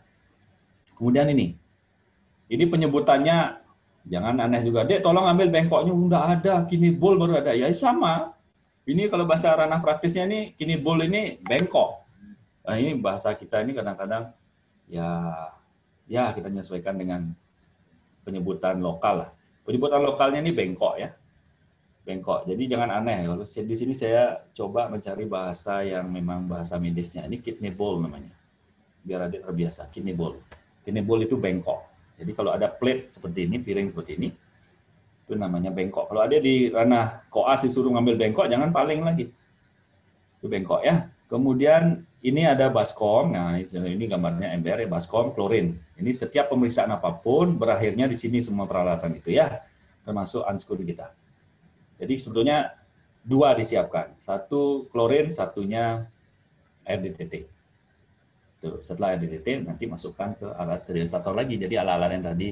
S1: Kemudian ini penyebutannya jangan aneh juga. Dek, tolong ambil bengkoknya. Udah ada, kini bol baru ada. Ya sama. Ini kalau bahasa ranah praktisnya ini, kini bol ini bengkok. Nah, ini bahasa kita ini kadang-kadang ya kita menyesuaikan dengan penyebutan lokal lah. Penyebutan lokalnya ini bengkok ya. Bengkok. Jadi jangan aneh. Kalau di sini saya coba mencari bahasa yang memang bahasa medisnya. Ini kidney ball namanya. Biar adik terbiasa. Kidney ball. Kidney ball itu bengkok. Jadi kalau ada plate seperti ini, piring seperti ini, itu namanya bengkok. Kalau ada di ranah koas disuruh ngambil bengkok, jangan paling lagi. Itu bengkok ya. Kemudian ini ada baskom. Nah, ini gambarnya ember ya, baskom, klorin. Ini setiap pemeriksaan apapun berakhirnya di sini semua peralatan itu ya, termasuk unscrew kita. Jadi sebetulnya 2 disiapkan. 1 klorin, satunya air DTT. Tuh, setelah air DTT nanti masukkan ke alat sterilisator lagi. Jadi alat-alat yang tadi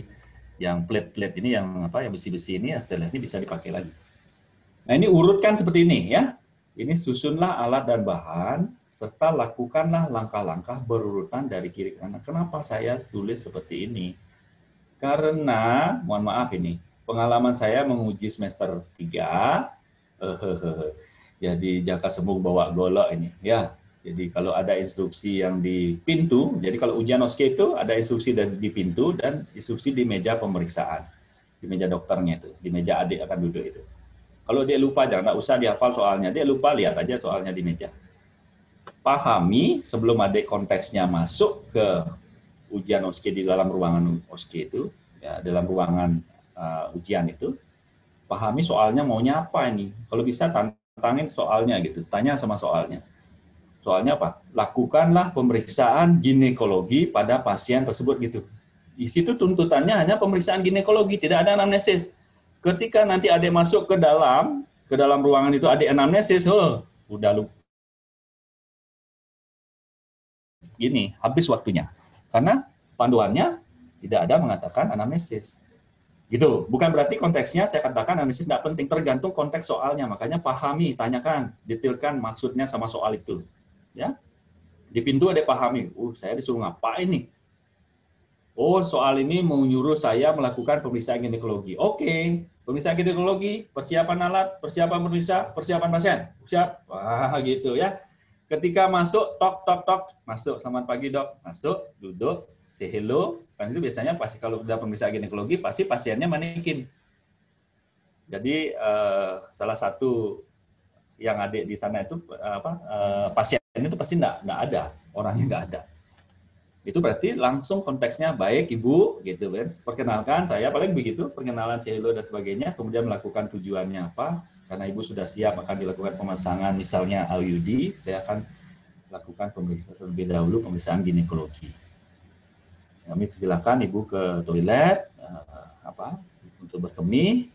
S1: yang plate-plate ini yang yang besi-besi ini, yang stainless ini bisa dipakai lagi. Nah, ini urutkan seperti ini ya. Ini susunlah alat dan bahan serta lakukanlah langkah-langkah berurutan dari kiri ke kanan. Kenapa saya tulis seperti ini? Karena mohon maaf ini, pengalaman saya menguji semester 3, jadi jaka sembung bawa golok ini ya. Jadi kalau ada instruksi yang di pintu, jadi kalau ujian OSCE itu ada instruksi di pintu dan instruksi di meja pemeriksaan, di meja dokternya itu, di meja adik akan duduk itu. Kalau dia lupa, jangan usah dihafal soalnya, dia lupa lihat aja soalnya di meja. Pahami sebelum adik konteksnya masuk ke ujian OSCE di dalam ruangan OSCE itu, ya, dalam ruangan ujian itu, pahami soalnya maunya apa ini. Kalau bisa tantangin soalnya gitu, tanya sama soalnya. Soalnya apa? Lakukanlah pemeriksaan ginekologi pada pasien tersebut gitu. Di situ tuntutannya hanya pemeriksaan ginekologi, tidak ada anamnesis. Ketika nanti adik masuk ke dalam ruangan itu adik anamnesis, udah lupa. Gini, habis waktunya. Karena panduannya tidak ada mengatakan anamnesis. Gitu. Bukan berarti konteksnya saya katakan anamnesis tidak penting, tergantung konteks soalnya. Makanya pahami, tanyakan, detailkan maksudnya sama soal itu. Ya. Di pintu ada pahami, saya disuruh ngapain nih? Oh, soal ini menyuruh saya melakukan pemeriksaan ginekologi. Oke, pemeriksaan ginekologi, persiapan alat, persiapan pemeriksa, persiapan pasien. Siap. Wah, gitu ya. Ketika masuk, tok, tok, tok, masuk. Selamat pagi, dok. Masuk, duduk, say hello. Kan itu biasanya pasti kalau udah pemeriksaan ginekologi, pasti pasiennya manekin. Jadi, salah satu yang adik di sana itu, pasien itu pasti nggak ada, orangnya nggak ada. Itu berarti langsung konteksnya baik Ibu gitu kan. Perkenalkan saya paling begitu, perkenalan say hello dan sebagainya, kemudian melakukan tujuannya apa. Karena Ibu sudah siap akan dilakukan pemasangan misalnya IUD, saya akan lakukan pemeriksaan terlebih dahulu, pemeriksaan ginekologi. Kami silakan Ibu ke toilet untuk berkemih,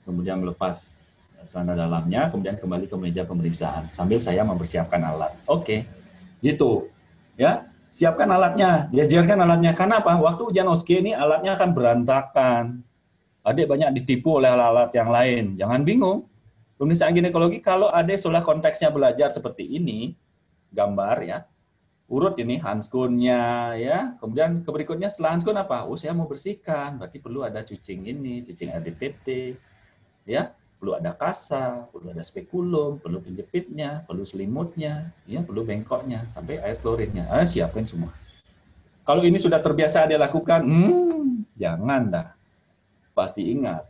S1: kemudian melepas celana dalamnya, kemudian kembali ke meja pemeriksaan sambil saya mempersiapkan alat. Oke. Gitu. Ya. Siapkan alatnya, diajarkan alatnya. Karena apa? Waktu ujian OSCE ini alatnya akan berantakan. Adik banyak ditipu oleh alat-alat yang lain. Jangan bingung. Pemeriksaan ginekologi kalau adik sudah konteksnya belajar seperti ini, gambar ya, urut ini handskun-nya ya. Kemudian berikutnya setelah handskun apa? Saya mau bersihkan, berarti perlu ada cucing ini, cucing RDTT, ya. Perlu ada kasa, perlu ada spekulum, perlu penjepitnya, perlu selimutnya, ya, perlu bengkoknya, sampai air klorinnya. Siapin semua. Kalau ini sudah terbiasa dia lakukan, jangan dah. Pasti ingat.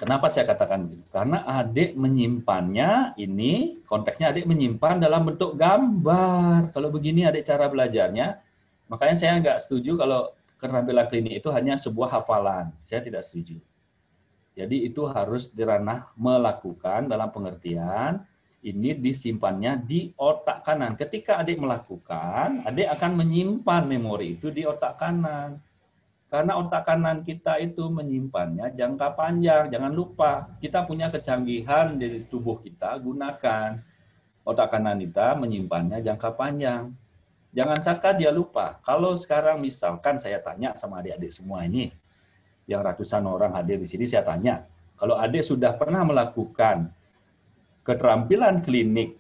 S1: Kenapa saya katakan begitu? Karena adik menyimpannya, ini konteksnya adik menyimpan dalam bentuk gambar. Kalau begini adik cara belajarnya, makanya saya nggak setuju kalau keterampilan klinik itu hanya sebuah hafalan. Saya tidak setuju. Jadi itu harus diranah melakukan dalam pengertian ini disimpannya di otak kanan. Ketika adik melakukan, adik akan menyimpan memori itu di otak kanan. Karena otak kanan kita itu menyimpannya jangka panjang. Jangan lupa, kita punya kecanggihan di tubuh kita, gunakan. Otak kanan kita menyimpannya jangka panjang. Jangan sangka dia lupa. Kalau sekarang misalkan saya tanya sama adik-adik semua ini, yang ratusan orang hadir di sini, saya tanya, kalau adik sudah pernah melakukan keterampilan klinik,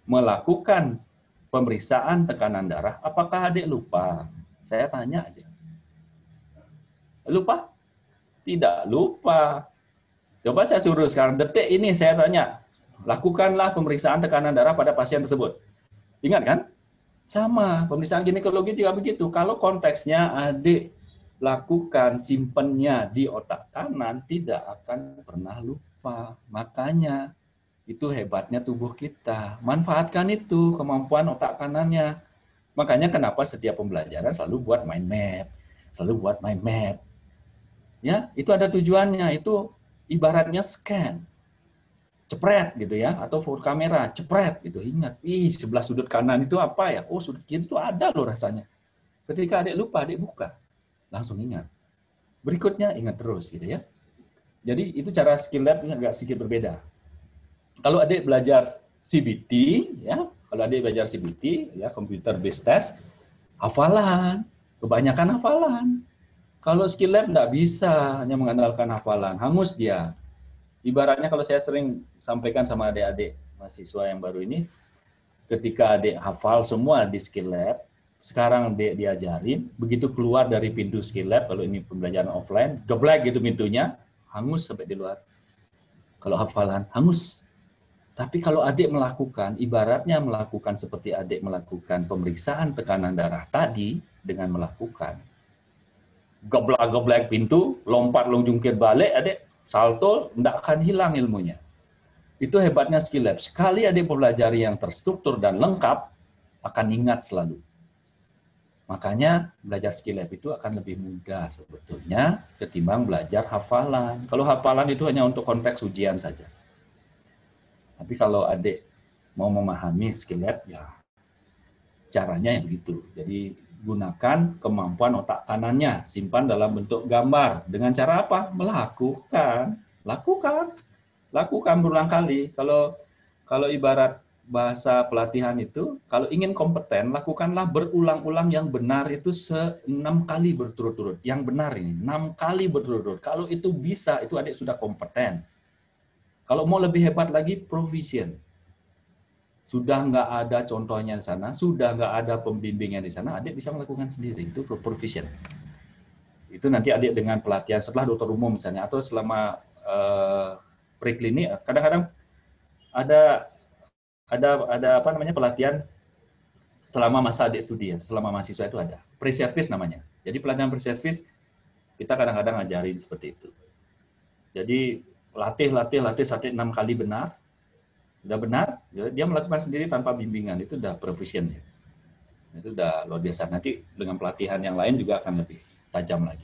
S1: melakukan pemeriksaan tekanan darah, apakah adik lupa? Saya tanya aja. Lupa? Tidak lupa. Coba saya suruh sekarang, detik ini saya tanya, lakukanlah pemeriksaan tekanan darah pada pasien tersebut. Ingat kan? Sama, pemeriksaan ginekologi juga begitu. Kalau konteksnya adik lakukan, simpennya di otak kanan, tidak akan pernah lupa. Makanya, itu hebatnya tubuh kita. Manfaatkan itu, kemampuan otak kanannya. Makanya kenapa setiap pembelajaran selalu buat mind map. Selalu buat mind map. Ya, itu ada tujuannya. Itu ibaratnya scan. Cepret gitu ya, atau full kamera, cepret gitu. Ingat, sebelah sudut kanan itu apa ya? Oh, sudut kiri itu ada loh rasanya. Ketika adik lupa, adik buka. Langsung ingat. Berikutnya ingat terus gitu ya. Jadi itu cara skill lab agak sedikit berbeda. Kalau adik belajar CBT ya, kalau adik belajar CBT ya, computer based test, hafalan, kebanyakan hafalan. Kalau skill lab nggak bisa hanya mengandalkan hafalan, hangus dia. Ibaratnya kalau saya sering sampaikan sama adik-adik mahasiswa yang baru ini, ketika adik hafal semua di skill lab, sekarang adik diajarin, begitu keluar dari pintu skill lab, kalau ini pembelajaran offline, geblek gitu pintunya, hangus sampai di luar. Kalau hafalan, hangus. Tapi kalau adik melakukan, ibaratnya melakukan seperti adik melakukan pemeriksaan tekanan darah tadi, dengan melakukan geblek-geblek pintu, lompat jungkir balik, adik salto, tidak akan hilang ilmunya. Itu hebatnya skill lab. Sekali adik mempelajari yang terstruktur dan lengkap, akan ingat selalu. Makanya belajar skill lab itu akan lebih mudah sebetulnya ketimbang belajar hafalan. Kalau hafalan itu hanya untuk konteks ujian saja. Tapi kalau adik mau memahami skill lab, ya caranya yang begitu. Jadi gunakan kemampuan otak kanannya, simpan dalam bentuk gambar. Dengan cara apa? Melakukan. Lakukan berulang kali. Kalau ibarat bahasa pelatihan itu, kalau ingin kompeten, lakukanlah berulang-ulang yang benar itu 6 kali berturut-turut. Yang benar ini, 6 kali berturut-turut. Kalau itu bisa, itu adik sudah kompeten. Kalau mau lebih hebat lagi, proficient. Sudah nggak ada contohnya di sana, sudah nggak ada pembimbingnya di sana, adik bisa melakukan sendiri. Itu proficient. Itu nanti adik dengan pelatihan setelah dokter umum misalnya, atau selama preklinik, kadang-kadang ada apa namanya pelatihan selama masa adik studi, selama mahasiswa itu ada. Pre-service namanya. Jadi pelatihan pre-service kita kadang-kadang ngajarin seperti itu. Jadi latih sampai 6 kali benar. Sudah benar, dia melakukan sendiri tanpa bimbingan, itu udah proficient ya. Itu udah luar biasa. Nanti dengan pelatihan yang lain juga akan lebih tajam lagi.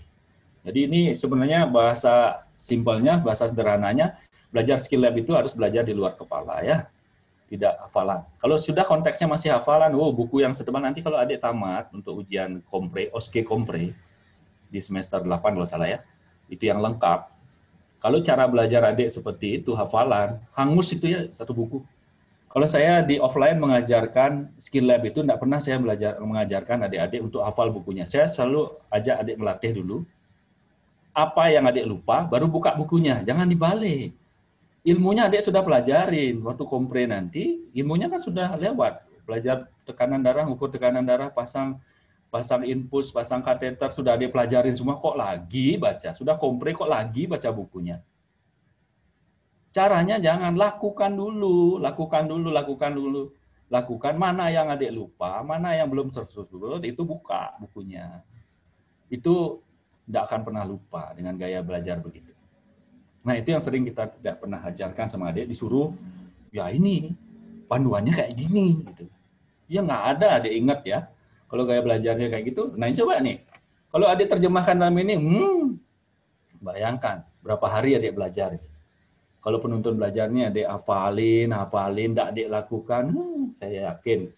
S1: Jadi ini sebenarnya bahasa simpelnya, bahasa sederhananya, belajar skill lab itu harus belajar di luar kepala ya. Tidak hafalan. Kalau sudah konteksnya masih hafalan, buku yang setebal nanti kalau adik tamat untuk ujian kompre, OSCE kompre di semester 8 kalau salah ya, itu yang lengkap. Kalau cara belajar adik seperti itu, hafalan, hangus itu ya satu buku. Kalau saya di offline mengajarkan skill lab itu, tidak pernah saya mengajarkan adik-adik untuk hafal bukunya. Saya selalu ajak adik melatih dulu. Apa yang adik lupa, baru buka bukunya. Jangan dibalik. Ilmunya adik sudah pelajarin. Waktu kompre nanti, ilmunya kan sudah lewat. Belajar tekanan darah, ukur tekanan darah, pasang infus, pasang kateter, sudah adik pelajarin semua, kok lagi baca? Sudah kompre, kok lagi baca bukunya? Caranya jangan, lakukan dulu. Lakukan, mana yang adik lupa, mana yang belum terstruktur, itu buka bukunya. Itu tidak akan pernah lupa dengan gaya belajar begitu. Nah, itu yang sering kita tidak pernah ajarkan sama adik, disuruh, ya ini, panduannya kayak gini. Gitu. Ya nggak ada, adik ingat ya. Kalau gaya belajarnya kayak gitu, nah coba nih. Kalau adik terjemahkan dalam ini, bayangkan berapa hari adik belajar. Kalau penuntun belajarnya adik hafalin, tidak adik lakukan, saya yakin.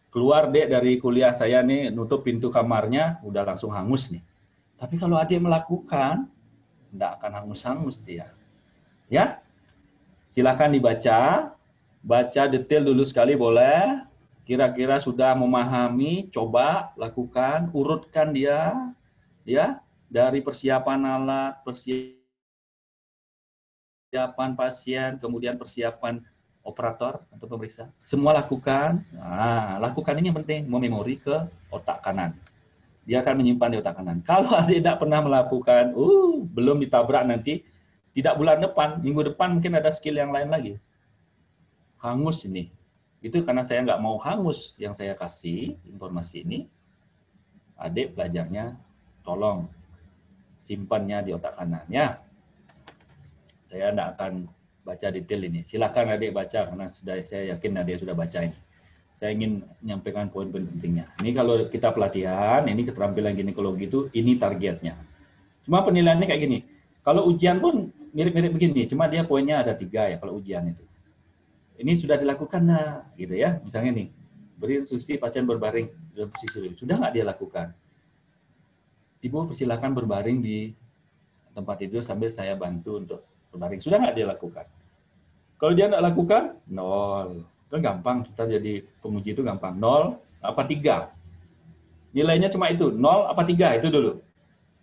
S1: Keluar dek dari kuliah saya nih, nutup pintu kamarnya, udah langsung hangus nih. Tapi kalau adik melakukan, tidak akan hangus-hangus dia. Ya, silakan dibaca, baca detail dulu sekali boleh. Kira-kira sudah memahami, coba lakukan, urutkan dia, ya, dari persiapan alat, persiapan pasien, kemudian persiapan operator atau pemeriksa. Semua lakukan. Nah, lakukan ini yang penting, memori ke otak kanan. Dia akan menyimpan di otak kanan. Kalau adik tidak pernah melakukan, belum ditabrak nanti, tidak bulan depan, minggu depan mungkin ada skill yang lain lagi. Hangus ini. Itu karena saya nggak mau hangus yang saya kasih informasi ini, adik belajarnya tolong simpannya di otak kanan. Ya, saya tidak akan baca detail ini. Silakan adik baca karena saya yakin adik sudah baca ini. Saya ingin menyampaikan poin-poin pentingnya. Ini kalau kita pelatihan, ini keterampilan ginekologi itu, ini targetnya. Cuma penilaiannya kayak gini. Kalau ujian pun mirip-mirip begini, cuma dia poinnya ada 3 ya kalau ujian itu. Ini sudah dilakukan, nah, gitu ya. Misalnya nih, beri instruksi pasien berbaring dalam posisi sudah nggak dia lakukan? Ibu persilakan berbaring di tempat tidur sambil saya bantu untuk berbaring. Sudah nggak dia lakukan? Kalau dia nggak lakukan, 0. Kan gampang, kita jadi penguji itu gampang. 0 apa 3? Nilainya cuma itu, 0 apa 3, itu dulu.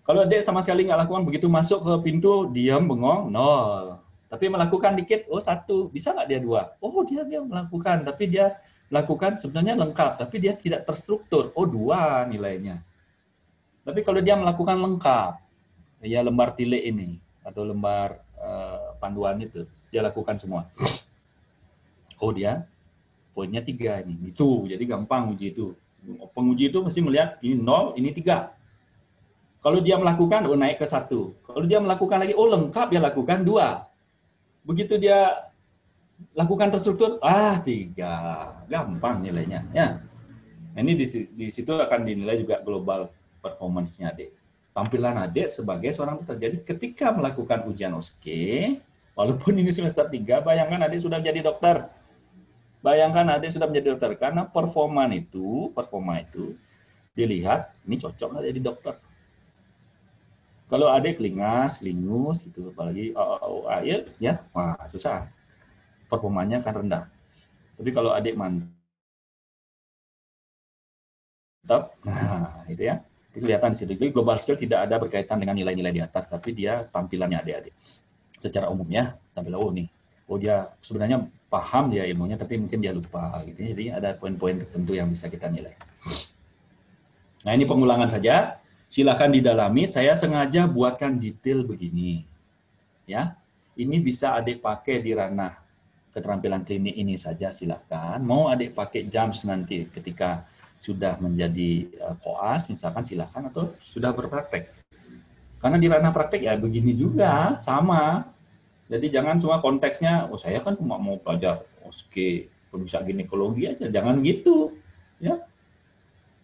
S1: Kalau adik sama sekali nggak lakukan, begitu masuk ke pintu, diam, bengong, 0. Tapi melakukan dikit, 1. Bisa nggak dia 2? Dia melakukan, tapi dia lakukan sebenarnya lengkap, tapi dia tidak terstruktur. 2 nilainya. Tapi kalau dia melakukan lengkap, ya lembar tilik ini, atau lembar panduan itu, dia lakukan semua. Dia poinnya 3 ini. Itu, jadi gampang uji itu. Penguji itu mesti melihat ini 0, ini 3. Kalau dia melakukan, naik ke 1. Kalau dia melakukan lagi, lengkap dia lakukan 2. Begitu dia lakukan terstruktur, 3. Gampang nilainya. Ya. Ini di situ akan dinilai juga global performance-nya adik. Tampilan adik sebagai seorang dokter. Jadi ketika melakukan ujian OSCE, walaupun ini semester 3, bayangkan adik sudah menjadi dokter. Bayangkan adik sudah menjadi dokter. Karena performa itu dilihat, ini cocok nggak jadi dokter. Kalau adik lingus itu apalagi ya, wah susah. Performanya akan rendah. Tapi kalau adik mantap, nah itu ya, itu kelihatan di situ. Jadi global skill tidak ada berkaitan dengan nilai-nilai di atas, tapi dia tampilannya adik-adik. Secara umum ya, tampilan dia sebenarnya paham dia ilmunya, tapi mungkin dia lupa gitu. Jadi ada poin-poin tertentu yang bisa kita nilai. Nah ini pengulangan saja. Silakan didalami. Saya sengaja buatkan detail begini. Ya, ini bisa adik pakai di ranah keterampilan klinik ini saja silakan. Mau adik pakai JAMS nanti ketika sudah menjadi koas misalkan silakan, atau sudah berpraktek. Karena di ranah praktek ya begini juga sama. Jadi jangan semua konteksnya, saya kan cuma mau belajar OSCE, perusahaan ginekologi aja, jangan gitu, ya.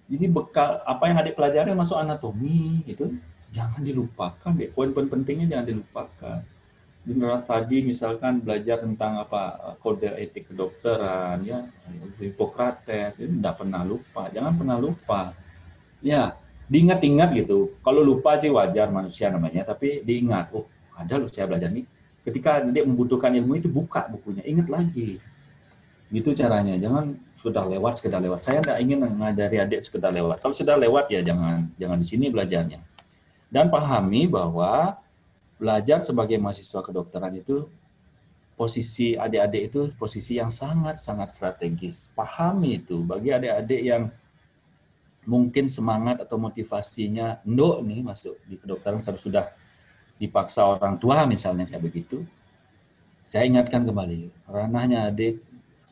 S1: Jadi bekal apa yang adik pelajari masuk anatomi itu jangan dilupakan deh, poin-poin pentingnya jangan dilupakan. General study misalkan belajar tentang kode etik kedokteran, ya Hippocrates itu tidak pernah lupa, jangan pernah lupa. Ya, diingat-ingat gitu. Kalau lupa sih wajar manusia namanya, tapi diingat, ada loh saya belajar nih. Ketika dia membutuhkan ilmu itu buka bukunya, ingat lagi. Gitu caranya, jangan sekedar lewat. Saya tidak ingin mengajari adik sekedar lewat. Kalau sudah lewat ya jangan di sini belajarnya. Dan pahami bahwa belajar sebagai mahasiswa kedokteran itu posisi adik-adik itu posisi yang sangat-sangat strategis. Pahami itu bagi adik-adik yang mungkin semangat atau motivasinya nih masuk di kedokteran kalau sudah dipaksa orang tua misalnya kayak begitu. Saya ingatkan kembali, ranahnya adik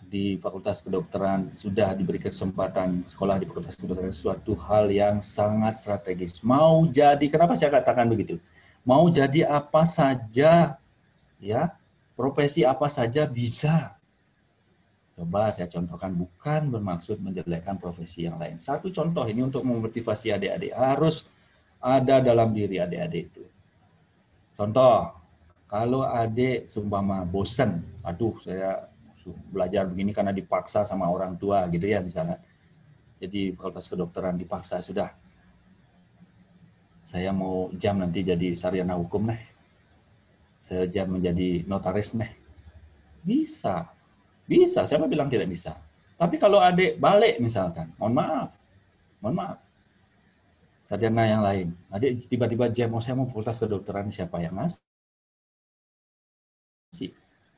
S1: di Fakultas Kedokteran sudah diberi kesempatan sekolah di Fakultas Kedokteran suatu hal yang sangat strategis. Mau jadi, kenapa saya katakan begitu? Mau jadi apa saja, ya, profesi apa saja bisa. Coba saya contohkan, bukan bermaksud menjelekkan profesi yang lain. Satu contoh ini untuk memotivasi adik-adik, harus ada dalam diri adik-adik itu. Contoh, kalau adik seumpama bosan, saya belajar begini karena dipaksa sama orang tua gitu ya misalnya. Jadi Fakultas Kedokteran dipaksa, sudah. Saya mau jam nanti jadi sarjana hukum nih. Saya jam menjadi notaris nih. Bisa. Siapa bilang tidak bisa? Tapi kalau adik balik misalkan, mohon maaf, sarjana yang lain, adik tiba-tiba jam, oh saya mau fakultas kedokteran, siapa yang ngasih?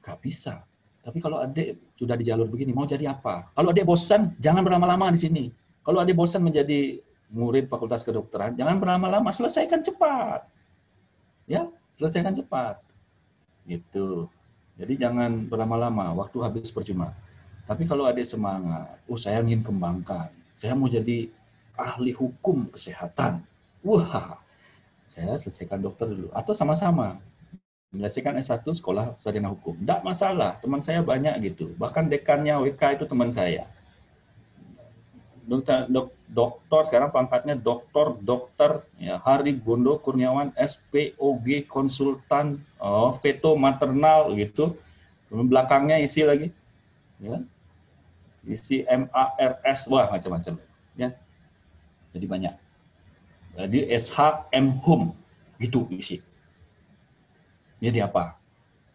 S1: Gak bisa. Tapi kalau adik sudah di jalur begini, mau jadi apa? Kalau adik bosan, jangan berlama-lama di sini. Kalau adik bosan menjadi murid fakultas kedokteran, jangan berlama-lama, selesaikan cepat. Ya, selesaikan cepat. Gitu. Jadi jangan berlama-lama, waktu habis percuma. Tapi kalau adik semangat, saya ingin kembangkan, saya mau jadi ahli hukum kesehatan. Wah, saya selesaikan dokter dulu. Atau sama-sama, menyelesaikan S1 sekolah sarjana hukum. Tidak masalah, teman saya banyak gitu. Bahkan dekannya WK itu teman saya. Doktor sekarang pangkatnya dokter ya, Hari Gondo Kurniawan SPOG konsultan veto maternal gitu. Belakangnya isi lagi ya. Isi MARS, wah macam-macam ya. Jadi banyak. Jadi SHM Hum gitu isi. Jadi apa?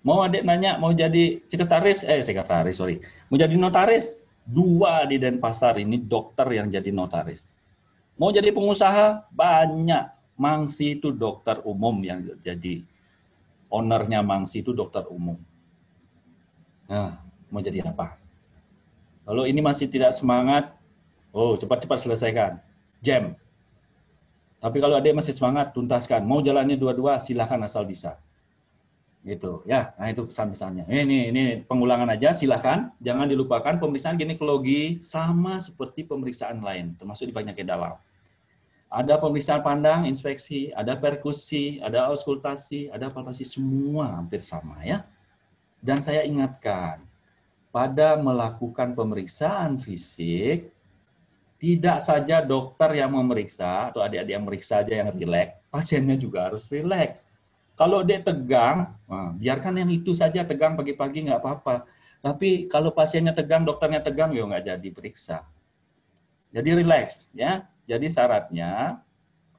S1: Mau adik nanya mau jadi sekretaris, sorry. Mau jadi notaris? 2 di Denpasar ini dokter yang jadi notaris. Mau jadi pengusaha? Banyak. Mangsi itu dokter umum yang jadi ownernya Mangsi itu dokter umum. Nah, mau jadi apa? Kalau ini masih tidak semangat, cepat-cepat selesaikan. Jam. Tapi kalau adik masih semangat, tuntaskan. Mau jalannya dua-dua, silahkan asal bisa. Gitu ya. Nah itu pesan-pesannya. Ini pengulangan aja, silahkan. Jangan dilupakan pemeriksaan ginekologi sama seperti pemeriksaan lain, termasuk di penyakit dalam. Ada pemeriksaan pandang, inspeksi, ada perkusi, ada auskultasi, ada palpasi, semua hampir sama ya. Dan saya ingatkan, pada melakukan pemeriksaan fisik, tidak saja dokter yang memeriksa atau adik-adik yang meriksa aja yang rileks, pasiennya juga harus rileks. Kalau dia tegang, biarkan yang itu saja tegang pagi-pagi nggak apa-apa. Tapi kalau pasiennya tegang, dokternya tegang, ya nggak jadi periksa. Jadi rileks, ya. Jadi syaratnya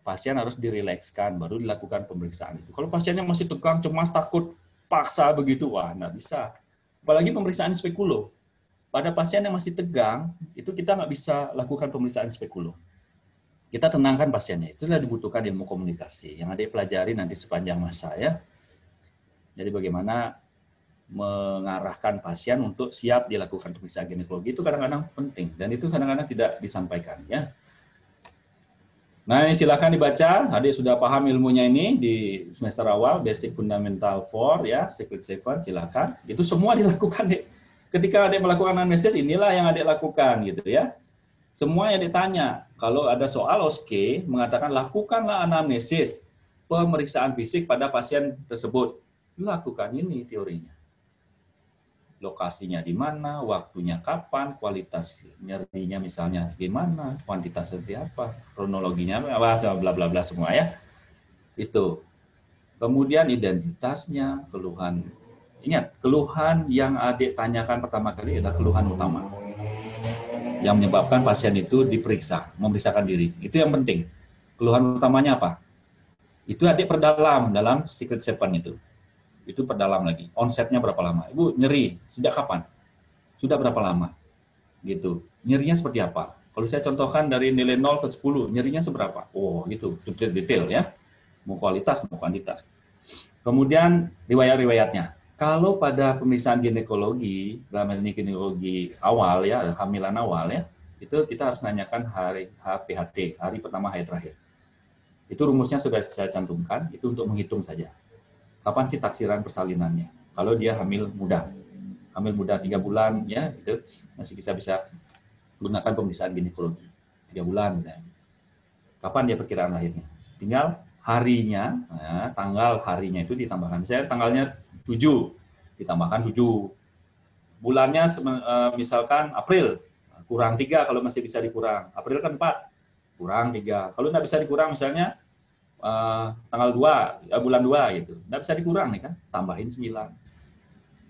S1: pasien harus dirilekskan, baru dilakukan pemeriksaan itu. Kalau pasiennya masih tegang, cemas, takut, paksa begitu, wah nggak bisa. Apalagi pemeriksaan spekulo. Pada pasien yang masih tegang, itu kita nggak bisa lakukan pemeriksaan spekulo. Kita tenangkan pasiennya. Itulah dibutuhkan ilmu komunikasi yang adik pelajari nanti sepanjang masa ya. Jadi bagaimana mengarahkan pasien untuk siap dilakukan pemeriksaan ginekologi itu kadang-kadang penting dan itu kadang-kadang tidak disampaikan ya. Nah, silakan dibaca. Adik sudah paham ilmunya ini di semester awal, Basic Fundamental 4 ya, Secret 7 silakan. Itu semua dilakukan, Dek. Ketika adik melakukan anamnesis, inilah yang adik lakukan gitu ya. Semua yang ditanya, kalau ada soal OSKE, mengatakan lakukanlah anamnesis, pemeriksaan fisik pada pasien tersebut. Lakukan ini teorinya. Lokasinya di mana, waktunya kapan, kualitas nyerinya misalnya gimana, kuantitas seperti apa, kronologinya, bla bla bla semua ya. Itu. Kemudian identitasnya, keluhan. Ingat, keluhan yang adik tanyakan pertama kali adalah keluhan utama yang menyebabkan pasien itu diperiksa, memeriksakan diri. Itu yang penting. Keluhan utamanya apa? Itu adik perdalam dalam Secret 7 itu. Itu perdalam lagi. Onsetnya berapa lama? Ibu nyeri sejak kapan? Sudah berapa lama? Gitu. Nyerinya seperti apa? Kalau saya contohkan dari nilai 0 ke 10, nyerinya seberapa? Oh, gitu. Detail ya. Mau kualitas, mau kuantitas. Kemudian riwayat-riwayatnya. Kalau pada pemeriksaan ginekologi, dalam ini ginekologi awal ya, hamilan awal ya, itu kita harus nanyakan hari HPHT, hari pertama hari terakhir. Itu rumusnya sudah saya cantumkan, itu untuk menghitung saja. Kapan sih taksiran persalinannya? Kalau dia hamil muda 3 bulan ya, itu masih bisa gunakan pemeriksaan ginekologi 3 bulan misalnya. Kapan dia perkiraan lahirnya? Tinggal harinya, tanggal harinya itu ditambahkan. Misalnya tanggalnya 7, ditambahkan 7. Bulannya misalkan April, kurang 3 kalau masih bisa dikurang. April kan 4, kurang 3. Kalau nggak bisa dikurang misalnya tanggal 2, bulan 2 gitu. Nggak bisa dikurang nih kan, tambahin 9.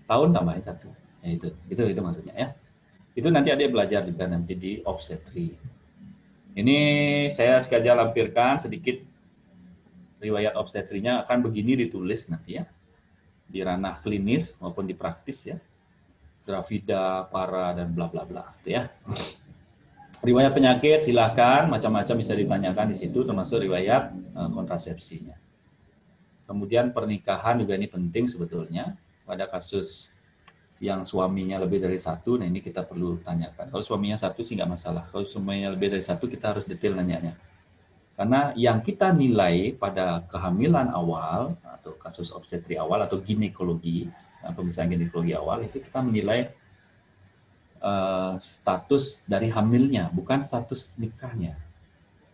S1: Tahun tambahin 1. Ya, itu maksudnya ya. Itu nanti adik belajar juga nanti di obstetri. Ini saya sengaja lampirkan sedikit riwayat obstetrinya akan begini ditulis nanti ya. Di ranah klinis maupun di praktis ya. Dravida, Para, dan bla bla bla, gitu ya. Riwayat penyakit silakan, macam-macam bisa ditanyakan di situ, termasuk riwayat kontrasepsinya. Kemudian pernikahan juga ini penting sebetulnya. Pada kasus yang suaminya lebih dari satu, nah ini kita perlu tanyakan. Kalau suaminya satu sih nggak masalah. Kalau suaminya lebih dari satu, kita harus detail nanyanya. Karena yang kita nilai pada kehamilan awal, atau kasus obstetri awal, atau ginekologi, pemeriksaan ginekologi awal, itu kita menilai status dari hamilnya, bukan status nikahnya.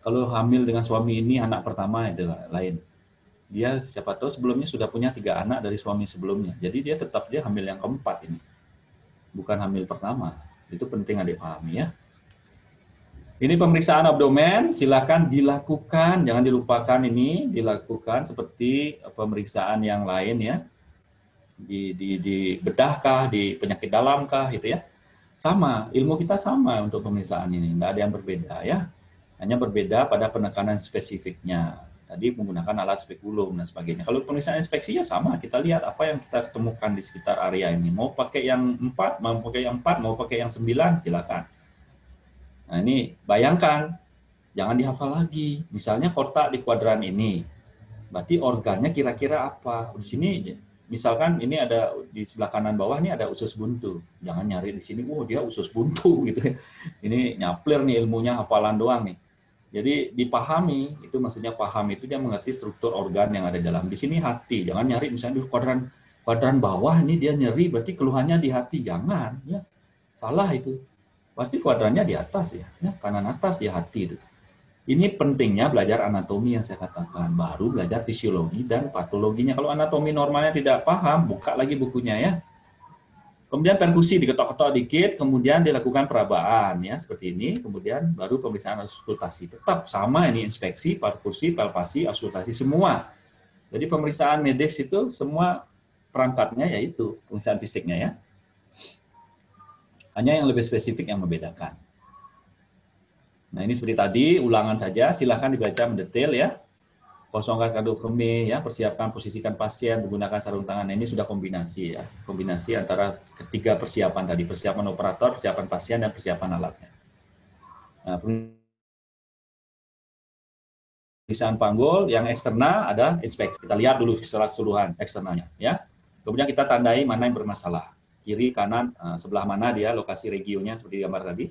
S1: Kalau hamil dengan suami ini anak pertama itu lain. Dia siapa tahu sebelumnya sudah punya 3 anak dari suami sebelumnya. Jadi dia tetap hamil yang keempat ini, bukan hamil pertama. Itu penting adik pahami ya. Ini pemeriksaan abdomen, silakan dilakukan, jangan dilupakan ini, dilakukan seperti pemeriksaan yang lain ya. Di bedahkah, di penyakit dalamkah gitu ya. Sama, ilmu kita sama untuk pemeriksaan ini, nggak ada yang berbeda ya. Hanya berbeda pada penekanan spesifiknya. Tadi menggunakan alat spekulum dan sebagainya. Kalau pemeriksaan inspeksi ya sama, kita lihat apa yang kita temukan di sekitar area ini. Mau pakai yang 4, mau pakai yang 4, mau pakai yang 9, silakan. Nah ini bayangkan, jangan dihafal lagi. Misalnya kotak di kuadran ini, berarti organnya kira-kira apa? Di sini misalkan ini ada di sebelah kanan bawah ini ada usus buntu. Jangan nyari di sini, dia usus buntu gitu. Ini nyaplir nih ilmunya, hafalan doang nih. Jadi dipahami, itu maksudnya paham itu dia mengerti struktur organ yang ada dalam. Di sini hati, jangan nyari misalnya di kuadran bawah ini dia nyeri, berarti keluhannya di hati. Jangan, ya. Salah itu. Pasti kuadrannya di atas ya, kanan atas di hati itu. Ini pentingnya belajar anatomi yang saya katakan, baru belajar fisiologi dan patologinya. Kalau anatomi normalnya tidak paham, buka lagi bukunya ya. Kemudian perkusi diketok-ketok dikit, kemudian dilakukan perabaan ya seperti ini, kemudian baru pemeriksaan auskultasi. Tetap sama ini inspeksi, perkusi, palpasi, auskultasi semua. Jadi pemeriksaan medis itu semua perangkatnya yaitu pemeriksaan fisiknya ya. Hanya yang lebih spesifik yang membedakan. Nah ini seperti tadi, ulangan saja, silahkan dibaca mendetail ya. Kosongkan kardus kemih ya, persiapkan posisikan pasien menggunakan sarung tangan. Nah, ini sudah kombinasi ya, kombinasi antara ketiga persiapan tadi, persiapan operator, persiapan pasien, dan persiapan alatnya. Nah, pemeriksaan panggul yang eksternal ada inspeksi. Kita lihat dulu secara keseluruhan eksternalnya ya. Kemudian kita tandai mana yang bermasalah. Kiri, kanan, sebelah mana dia, lokasi regionya seperti gambar tadi.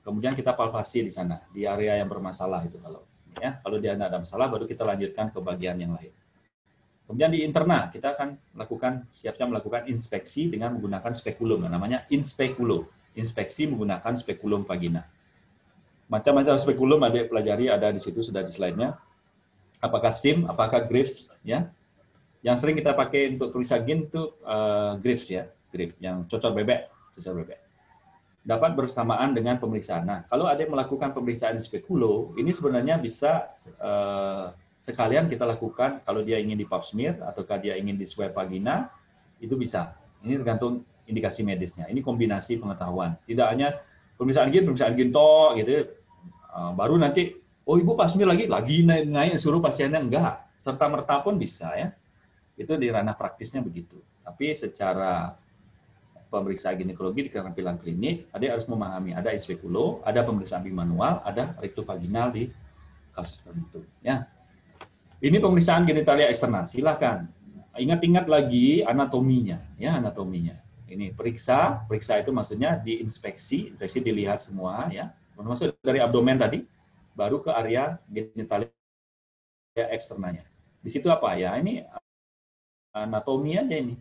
S1: Kemudian kita palpasi di sana, di area yang bermasalah itu kalau dia tidak ada masalah, baru kita lanjutkan ke bagian yang lain. Kemudian di interna, kita akan siap-siap melakukan inspeksi dengan menggunakan spekulum, namanya inspekulum, inspeksi menggunakan spekulum vagina. Macam-macam spekulum adik pelajari ada di situ, sudah di slide-nya. Apakah SIM, apakah Grifts, ya. Yang sering kita pakai untuk periksa gin itu Grifts ya, Grifts yang cocor bebek. Dapat bersamaan dengan pemeriksaan. Nah, kalau ada yang melakukan pemeriksaan spekulo, ini sebenarnya bisa sekalian kita lakukan kalau dia ingin di pap smear ataukah dia ingin di swab vagina, itu bisa. Ini tergantung indikasi medisnya. Ini kombinasi pengetahuan. Tidak hanya pemeriksaan gin toh gitu. Baru nanti ibu pap smear lagi naik suruh pasiennya enggak. Serta merta pun bisa ya. Itu di ranah praktisnya begitu. Tapi secara pemeriksaan ginekologi di keterampilan klinik, ada harus memahami ada spekulo, ada pemeriksaan bimanual, ada rektovaginal di kasus tertentu. Ya, ini pemeriksaan genitalia eksternal. Silakan ingat-ingat lagi anatominya, ya anatominya. Ini periksa itu maksudnya diinspeksi, dilihat semua, ya, termasuk dari abdomen tadi, baru ke area genitalia eksternalnya. Di situ apa ya? Ini anatomi aja ini.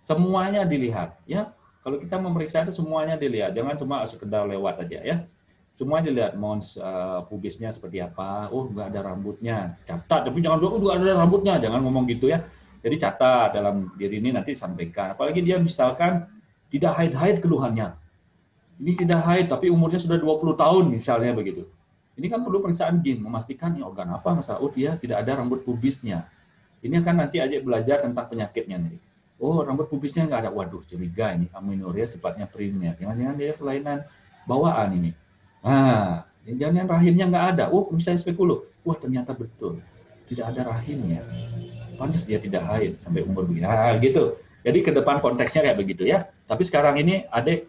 S1: Semuanya dilihat, ya. Kalau kita memeriksa itu semuanya dilihat, jangan cuma sekedar lewat aja, ya. Semua dilihat, mons pubisnya seperti apa. Nggak ada rambutnya, catat. Tapi jangan nggak ada rambutnya, jangan ngomong gitu ya. Jadi catat dalam diri ini nanti sampaikan. Apalagi dia misalkan tidak haid keluhannya. Ini tidak haid, tapi umurnya sudah 20 tahun misalnya begitu. Ini kan perlu pemeriksaan gin, memastikan organ apa masalah. Dia tidak ada rambut pubisnya. Ini akan nanti aja belajar tentang penyakitnya nih. Rambut pubisnya nggak ada. Waduh, curiga ini amenorrhea sifatnya primer. Jangan-jangan dia kelainan bawaan ini. Nah, jangan rahimnya nggak ada. Misalnya spekulo. Ternyata betul. Tidak ada rahimnya. Pantas dia tidak haid sampai umur begini. Gitu. Jadi ke depan konteksnya kayak begitu ya. Tapi sekarang ini adik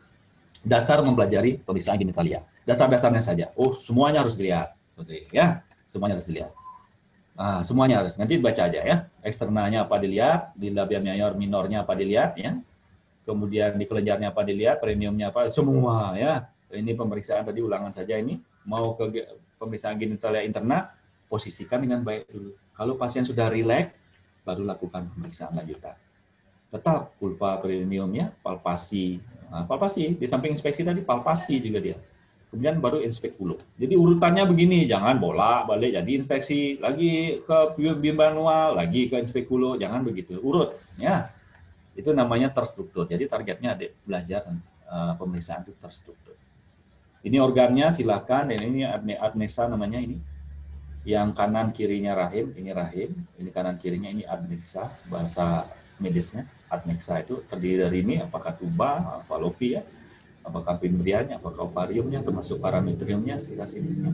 S1: dasar mempelajari pemeriksaan genitalia. Dasar-dasarnya saja. Oh, semuanya harus dilihat. Oke, ya, semuanya harus dilihat. Ah, semuanya harus. Nanti baca aja ya. Eksternalnya apa dilihat, di labia major minornya apa dilihat ya. Kemudian di kelenjarnya apa dilihat, perineumnya apa, semua ya. Ini pemeriksaan tadi ulangan saja ini. Mau ke pemeriksaan genitalia interna, posisikan dengan baik dulu. Kalau pasien sudah rileks, baru lakukan pemeriksaan lanjutan. Tetap vulva perineumnya, palpasi. Nah, palpasi, di samping inspeksi tadi, palpasi juga dia. Kemudian baru inspekulo. Jadi urutannya begini, jangan bolak-balik jadi inspeksi, lagi ke bimanual, lagi ke inspekulo, jangan begitu. Urut, ya. Itu namanya terstruktur. Jadi targetnya adik belajar pemeriksaan itu terstruktur. Ini organnya silakan, dan ini adneksa namanya ini. Yang kanan kirinya rahim, ini rahim, ini kanan kirinya ini adneksa, bahasa medisnya. Adneksa itu terdiri dari ini, apakah tuba, falopi ya, apakah pimbrianya, apakah ovariumnya, termasuk parametriumnya, sekitar sini.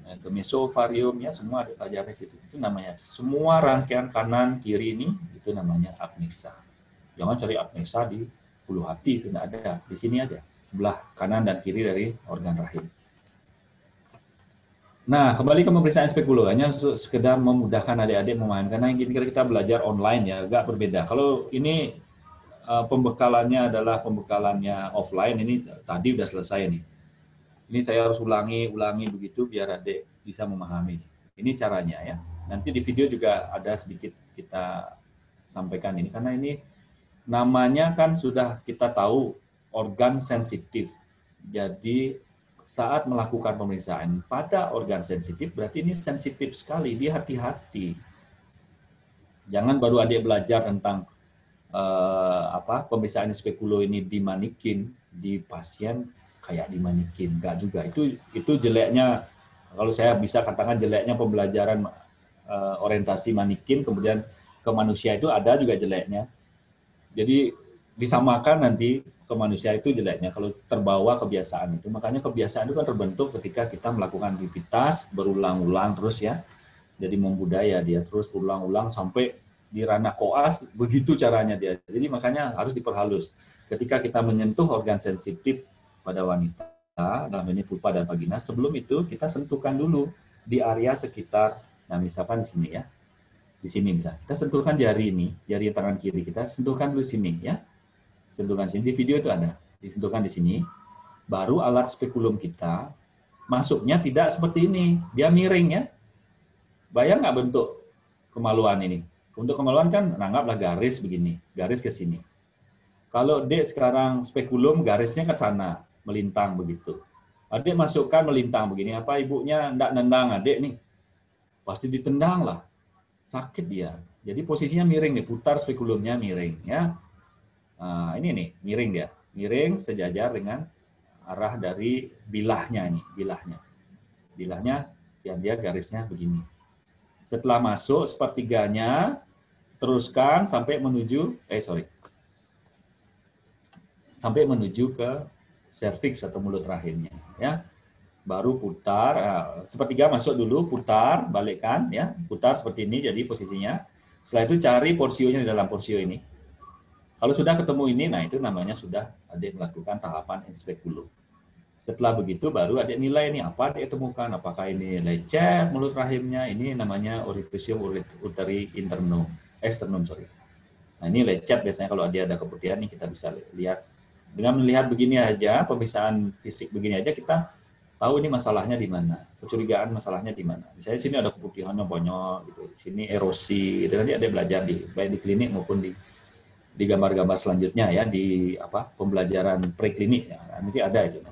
S1: Itu mesovariumnya, semua dipelajari situ. Itu namanya, semua rangkaian kanan kiri ini, itu namanya adneksa. Jangan cari adneksa di ulu hati, itu tidak ada. Di sini aja, sebelah kanan dan kiri dari organ rahim. Nah, kembali ke pemeriksaan spekulo, hanya sekedar memudahkan adik-adik memahami, karena yang kita belajar online ya, agak berbeda. Kalau ini pembekalannya adalah pembekalannya offline, ini tadi udah selesai nih. Ini saya harus ulangi begitu biar adik bisa memahami. Ini caranya ya. Nanti di video juga ada sedikit kita sampaikan ini, karena ini namanya kan sudah kita tahu organ sensitif. Jadi saat melakukan pemeriksaan pada organ sensitif, berarti ini sensitif sekali, dia hati-hati. Jangan baru adik belajar tentang pemeriksaan spekulo ini di manikin, di pasien kayak di manikin, enggak juga. Itu jeleknya, kalau saya bisa katakan jeleknya pembelajaran orientasi manikin, kemudian ke manusia itu ada juga jeleknya. Jadi disamakan nanti ke manusia itu jeleknya kalau terbawa kebiasaan itu. Makanya kebiasaan itu kan terbentuk ketika kita melakukan aktivitas berulang-ulang terus ya. Jadi membudaya dia terus berulang-ulang sampai di ranah koas, begitu caranya dia. Jadi makanya harus diperhalus. Ketika kita menyentuh organ sensitif pada wanita, dalam ini vulva dan vagina, sebelum itu kita sentuhkan dulu di area sekitar, nah misalkan di sini ya. Di sini bisa. Kita sentuhkan jari ini, jari tangan kiri kita, sentuhkan dulu sini ya. Sentuhkan sini, di video itu ada. Disentuhkan di sini. Baru alat spekulum kita masuknya tidak seperti ini. Dia miring ya. Bayang nggak bentuk kemaluan ini? Untuk kemaluan kan anggaplah garis begini, garis ke sini. Kalau Dek sekarang spekulum garisnya ke sana, melintang begitu. Adik masukkan melintang begini, apa ibunya ndak nendang adik nih? Pasti ditendang lah. Sakit dia. Jadi posisinya miring nih, putar spekulumnya miring ya. Nah, ini nih, miring dia. Miring sejajar dengan arah dari bilahnya ini, bilahnya. Bilahnya yang dia garisnya begini. Setelah masuk sepertiganya, teruskan sampai menuju sampai menuju ke serviks atau mulut rahimnya ya. Baru putar, sepertiga masuk dulu, putar, balikkan, ya, putar seperti ini, jadi posisinya. Setelah itu cari porsionya di dalam porsio ini. Kalau sudah ketemu ini, nah itu namanya sudah adik melakukan tahapan inspekulo. Setelah begitu, baru adik nilai ini apa adik temukan, apakah ini lecet mulut rahimnya, ini namanya orificium uteri internum, externum, sorry. Nah ini lecet biasanya kalau dia ada keputihan, ini kita bisa lihat. Dengan melihat begini aja, pemeriksaan fisik begini aja, kita tahu ini masalahnya di mana, kecurigaan masalahnya di mana. Misalnya sini ada keputihannya banyak, gitu. Sini erosi, gitu. Nanti ada belajar baik di klinik maupun di gambar-gambar selanjutnya ya, di pembelajaran preklinik ya. Nanti ada itu.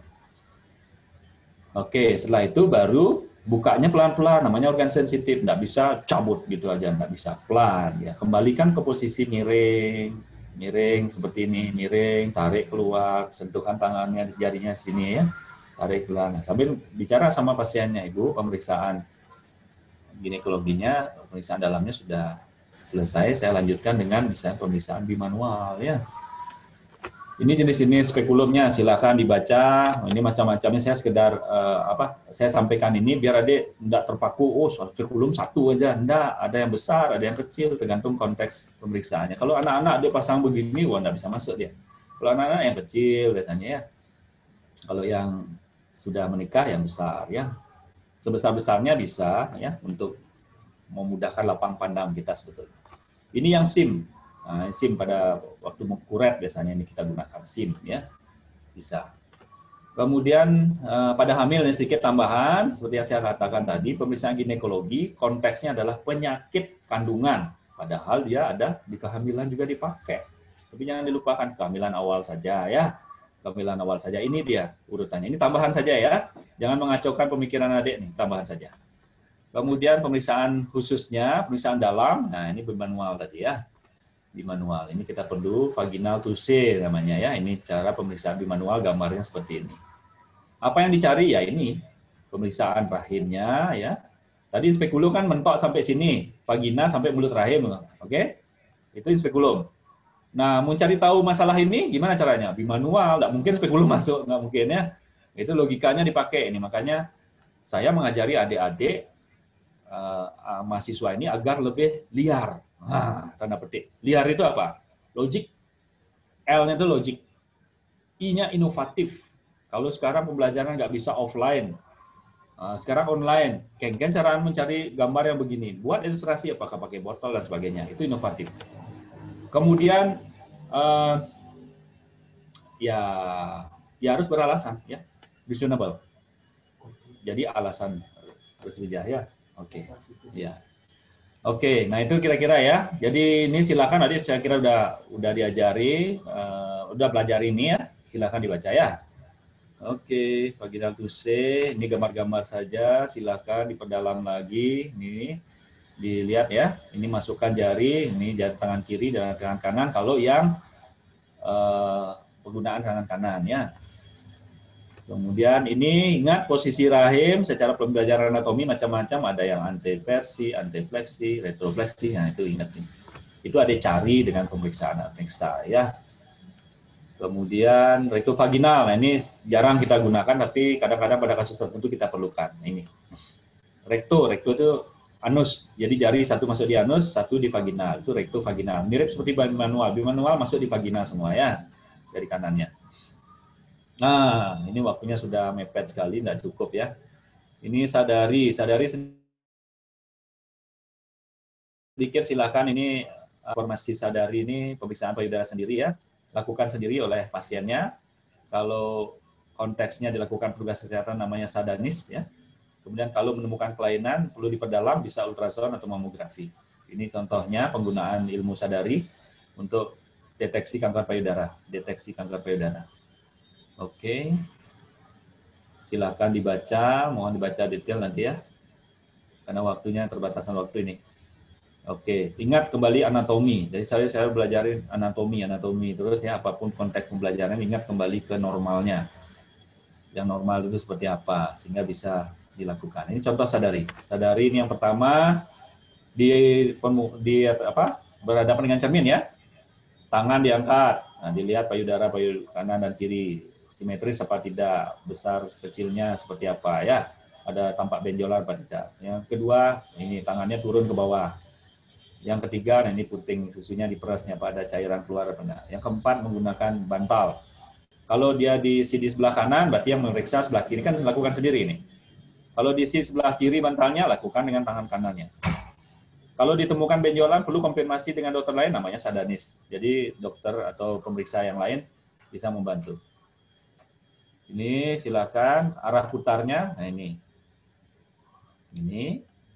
S1: Oke, setelah itu baru bukanya pelan-pelan, namanya organ sensitif, nggak bisa cabut gitu aja, nggak bisa, pelan ya. Kembalikan ke posisi miring seperti ini, miring, tarik keluar, sentuhkan tangannya di jarinya sini ya. Tarik keluar. Nah, sambil bicara sama pasiennya, Ibu, pemeriksaan ginekologinya, pemeriksaan dalamnya sudah selesai, saya lanjutkan dengan misalnya pemeriksaan bimanual ya. Ini jenis-jenis spekulumnya, silakan dibaca. Ini macam-macamnya, saya sekedar saya sampaikan ini biar adik enggak terpaku, oh spekulum satu aja, enggak, ada yang besar, ada yang kecil, tergantung konteks pemeriksaannya. Kalau anak-anak dia pasang begini, wah enggak bisa masuk dia. Kalau anak-anak yang kecil biasanya ya. Kalau yang sudah menikah yang besar ya. Sebesar-besarnya bisa ya untuk memudahkan lapang pandang kita sebetulnya. Ini yang SIM. Nah, SIM pada waktu kuret biasanya ini kita gunakan SIM ya. Bisa. Kemudian pada hamil ini sedikit tambahan seperti yang saya katakan tadi, pemeriksaan ginekologi konteksnya adalah penyakit kandungan. Padahal dia ada di kehamilan juga dipakai. Tapi jangan dilupakan kehamilan awal saja ya. Kehamilan awal saja. Ini dia urutannya. Ini tambahan saja ya. Jangan mengacaukan pemikiran adik nih, tambahan saja. Kemudian pemeriksaan khususnya, pemeriksaan dalam. Nah, ini bimanual tadi ya. Bimanual. Ini kita perlu vaginal touche namanya ya. Ini cara pemeriksaan bimanual, gambarnya seperti ini. Apa yang dicari ya ini pemeriksaan rahimnya ya. Tadi spekulum kan mentok sampai sini, vagina sampai mulut rahim, oke? Itu spekulum. Nah, mau cari tahu masalah ini gimana caranya? Bimanual, nggak mungkin spekulum masuk, nggak mungkin ya. Itu logikanya dipakai ini. Makanya saya mengajari adik-adik mahasiswa ini agar lebih liar. Tanda petik. Liar itu apa? Logik. L-nya itu logik. I-nya inovatif. Kalau sekarang pembelajaran nggak bisa offline, sekarang online. Kan cara mencari gambar yang begini. Buat ilustrasi apakah pakai botol dan sebagainya. Itu inovatif. Kemudian ya harus beralasan ya. Reasonable. Jadi alasan harus bijaya. Oke. Ya. Oke, nah itu kira-kira ya. Jadi ini silakan tadi saya kira udah diajari, udah pelajari ini ya. Silakan dibaca ya. Oke, vaginal touche, ini gambar-gambar saja, silakan diperdalam lagi. Ini dilihat ya. Ini masukkan jari, ini jari tangan kiri dan tangan kanan kalau yang penggunaan tangan kanan ya. Kemudian ini ingat posisi rahim secara pembelajaran anatomi macam-macam, ada yang anteversi, antefleksi, retrofleksi. Nah, itu ingat ini. Itu ada cari dengan pemeriksaan aneksa ya. Kemudian rektovaginal. Nah, ini jarang kita gunakan tapi kadang-kadang pada kasus tertentu kita perlukan. Nah, ini. Rekto itu anus. Jadi jari satu masuk di anus, satu di vaginal. Itu rektovaginal. Mirip seperti bimanual. Bimanual masuk di vaginal semua ya. Dari kanannya. Nah, ini waktunya sudah mepet sekali, tidak cukup ya. Ini sadari sedikit silakan ini informasi sadari ini pemeriksaan payudara sendiri ya, lakukan sendiri oleh pasiennya. Kalau konteksnya dilakukan petugas kesehatan namanya sadanis ya. Kemudian kalau menemukan kelainan perlu diperdalam bisa ultrasound atau mamografi. Ini contohnya penggunaan ilmu sadari untuk deteksi kanker payudara, Oke, silakan dibaca, mohon dibaca detail nanti ya, karena waktunya terbatasan waktu ini. Oke, ingat kembali anatomi. Jadi saya belajarin anatomi terus ya, apapun konteks pembelajaran ingat kembali ke normalnya. Yang normal itu seperti apa sehingga bisa dilakukan. Ini contoh sadari. Sadari ini yang pertama berhadapan dengan cermin ya. Tangan diangkat. Nah, dilihat payudara kanan dan kiri. Simetris apa tidak, besar kecilnya seperti apa ya, ada tampak benjolan apa tidak. Yang kedua, ini tangannya turun ke bawah. Yang ketiga, nah ini puting susunya diperasnya apa ada cairan keluar apa enggak. Yang keempat menggunakan bantal. Kalau dia di sisi sebelah kanan, berarti yang memeriksa sebelah kiri kan lakukan sendiri ini. Kalau di sisi sebelah kiri bantalnya lakukan dengan tangan kanannya. Kalau ditemukan benjolan perlu konfirmasi dengan dokter lain namanya sadanis. Jadi dokter atau pemeriksa yang lain bisa membantu. Ini silakan arah putarnya. Nah ini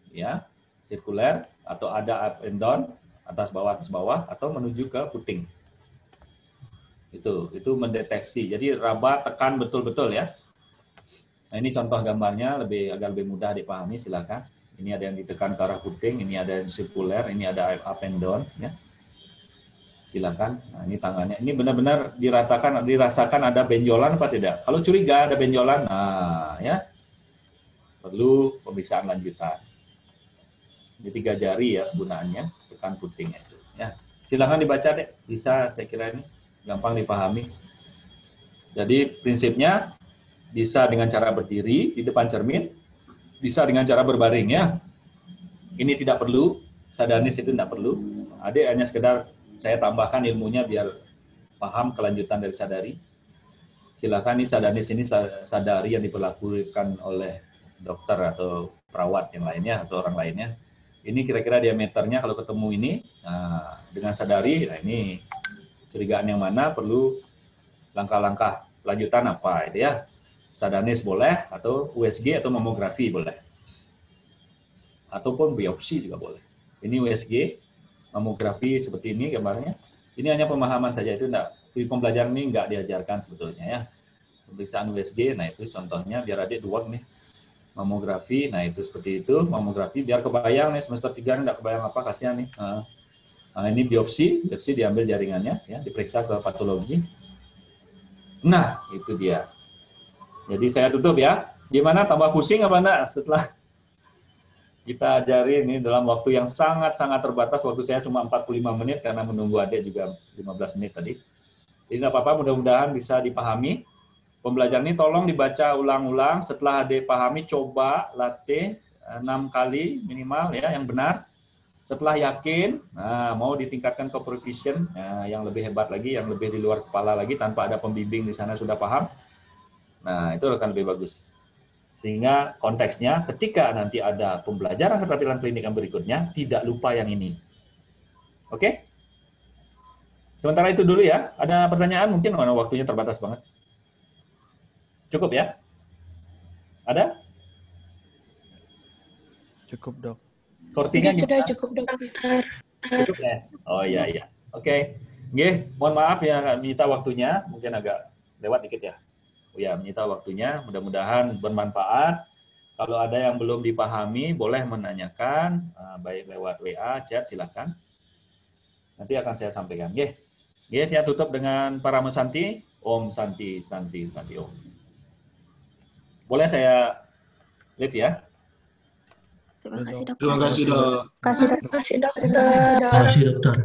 S1: ya sirkuler atau ada up and down, atas bawah atau menuju ke puting. Itu mendeteksi. Jadi raba tekan betul-betul ya. Nah ini contoh gambarnya agar lebih mudah dipahami. Silakan. Ini ada yang ditekan ke arah puting, ini ada yang sirkuler, ini ada up and down ya. Silakan. Nah, ini tangannya. Ini benar-benar dirasakan ada benjolan apa tidak? Kalau curiga ada benjolan, nah ya perlu pemeriksaan lanjutan. Ini 3 jari ya gunaannya, tekan putingnya itu. Ya, silakan dibaca deh. Bisa, saya kira ini gampang dipahami. Jadi prinsipnya bisa dengan cara berdiri di depan cermin, bisa dengan cara berbaring ya. Ini tidak perlu, sadanis itu tidak perlu. Adik hanya sekedar saya tambahkan ilmunya biar paham kelanjutan dari sadari? Silakan nih sadanis ini sadari yang diperlakukan oleh dokter atau perawat yang lainnya atau orang lainnya. Ini kira-kira diameternya kalau ketemu ini, nah, dengan sadari, nah ini curigaan yang mana, perlu langkah-langkah lanjutan apa itu ya. Sadanis boleh, atau USG atau mamografi boleh. Ataupun biopsi juga boleh. Ini USG, mamografi seperti ini gambarnya. Ini hanya pemahaman saja, itu enggak, di pembelajaran ini enggak diajarkan sebetulnya ya. Pemeriksaan USG, nah itu contohnya biar adik duak nih. Mamografi, nah itu seperti itu, mamografi biar kebayang nih semester 3 enggak kebayang apa, kasihan nih. Nah, ini biopsi diambil jaringannya ya, diperiksa ke patologi. Nah, itu dia. Jadi saya tutup ya. Gimana, tambah pusing apa enggak setelah kita ajari ini dalam waktu yang sangat-sangat terbatas. Waktu saya cuma 45 menit karena menunggu adik juga 15 menit tadi. Jadi enggak apa-apa, mudah-mudahan bisa dipahami. Pembelajaran ini tolong dibaca ulang-ulang. Setelah adik pahami, coba latih 6 kali minimal ya, yang benar. Setelah yakin, nah, mau ditingkatkan ke proficient, yang lebih hebat lagi, yang lebih di luar kepala lagi, tanpa ada pembimbing di sana sudah paham. Nah, itu akan lebih bagus. Sehingga konteksnya, ketika nanti ada pembelajaran keterampilan klinik yang berikutnya, tidak lupa yang ini. Oke? Sementara itu dulu ya. Ada pertanyaan mungkin, karena waktunya terbatas banget. Cukup ya? Ada?
S3: Cukup, Dok.
S1: Kortingnya
S4: Sudah
S1: gimana?
S4: cukup, dokter.
S1: Cukup ya? Oh iya, iya. Oke. Nggih, mohon maaf ya menyita waktunya, mungkin agak lewat dikit ya. Oh ya, menyita waktunya, mudah-mudahan bermanfaat. Kalau ada yang belum dipahami, boleh menanyakan, baik lewat WA, chat, silakan. Nanti akan saya sampaikan. Nggih. Nggih, saya tutup dengan Parama Santi. Om Santi, Santi, Santi Om. Boleh saya live ya?
S4: Terima kasih, dokter.
S5: Terima kasih, Dok.
S4: Terima kasih, dokter.
S5: Terima kasih, dokter.